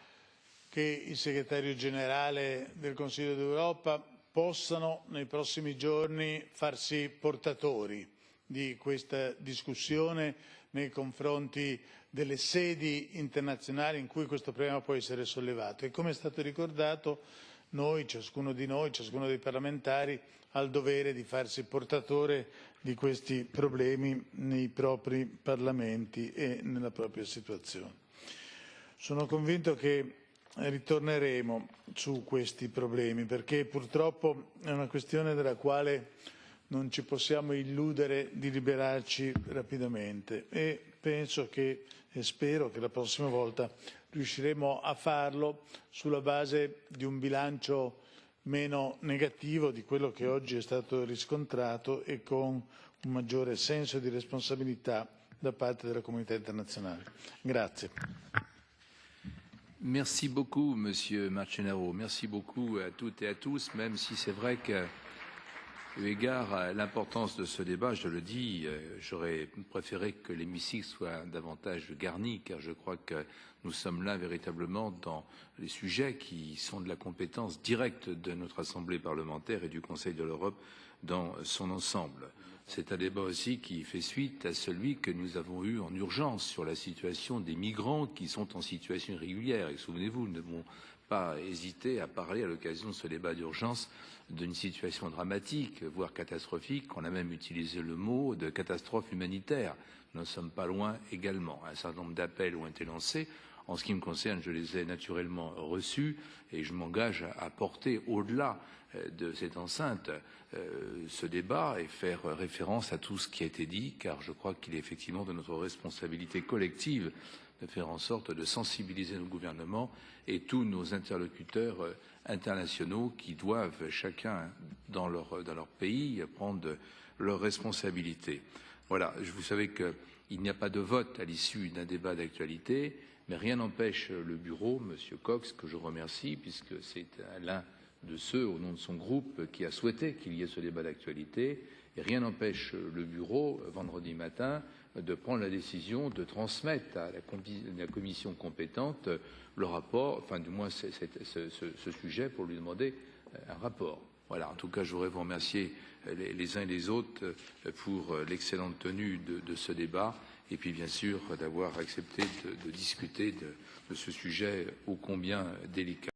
che il Segretario Generale del Consiglio d'Europa possano nei prossimi giorni farsi portatori di questa discussione nei confronti delle sedi internazionali in cui questo problema può essere sollevato. E come è stato ricordato, ciascuno dei parlamentari, ha il dovere di farsi portatore di questi problemi nei propri parlamenti e nella propria situazione. Sono convinto che ritorneremo su questi problemi perché purtroppo è una questione della quale non ci possiamo illudere di liberarci rapidamente e penso che e spero che la prossima volta riusciremo a farlo sulla base di un bilancio meno negativo di quello che oggi è stato riscontrato e con un maggiore senso di responsabilità da parte della comunità internazionale. Grazie. Merci beaucoup, Monsieur Marcenaro. Merci beaucoup à toutes et à tous, même si c'est vrai que, eu égard à l'importance de ce débat, je le dis, j'aurais préféré que l'hémicycle soit davantage garni, car je crois que nous sommes là véritablement dans les sujets qui sont de la compétence directe de notre Assemblée parlementaire et du Conseil de l'Europe dans son ensemble. C'est un débat aussi qui fait suite à celui que nous avons eu en urgence sur la situation des migrants qui sont en situation irrégulière. Et souvenez-vous, nous n'avons pas hésité à parler à l'occasion de ce débat d'urgence d'une situation dramatique, voire catastrophique. On a même utilisé le mot de catastrophe humanitaire. Nous ne sommes pas loin également. Un certain nombre d'appels ont été lancés. En ce qui me concerne, je les ai naturellement reçus et je m'engage à porter au-delà de cette enceinte ce débat et faire référence à tout ce qui a été dit, car je crois qu'il est effectivement de notre responsabilité collective de faire en sorte de sensibiliser nos gouvernements et tous nos interlocuteurs internationaux qui doivent chacun dans leur pays prendre leurs responsabilités. Voilà, vous savez qu'il n'y a pas de vote à l'issue d'un débat d'actualité, mais rien n'empêche le bureau, M. Cox, que je remercie, puisque c'est l'un de ceux, au nom de son groupe, qui a souhaité qu'il y ait ce débat d'actualité, et rien n'empêche le bureau, vendredi matin, de prendre la décision de transmettre à la commission compétente le rapport, enfin du moins ce sujet, pour lui demander un rapport. Voilà, en tout cas, je voudrais vous remercier les uns et les autres pour l'excellente tenue de ce débat et puis bien sûr d'avoir accepté de discuter de ce sujet ô combien délicat.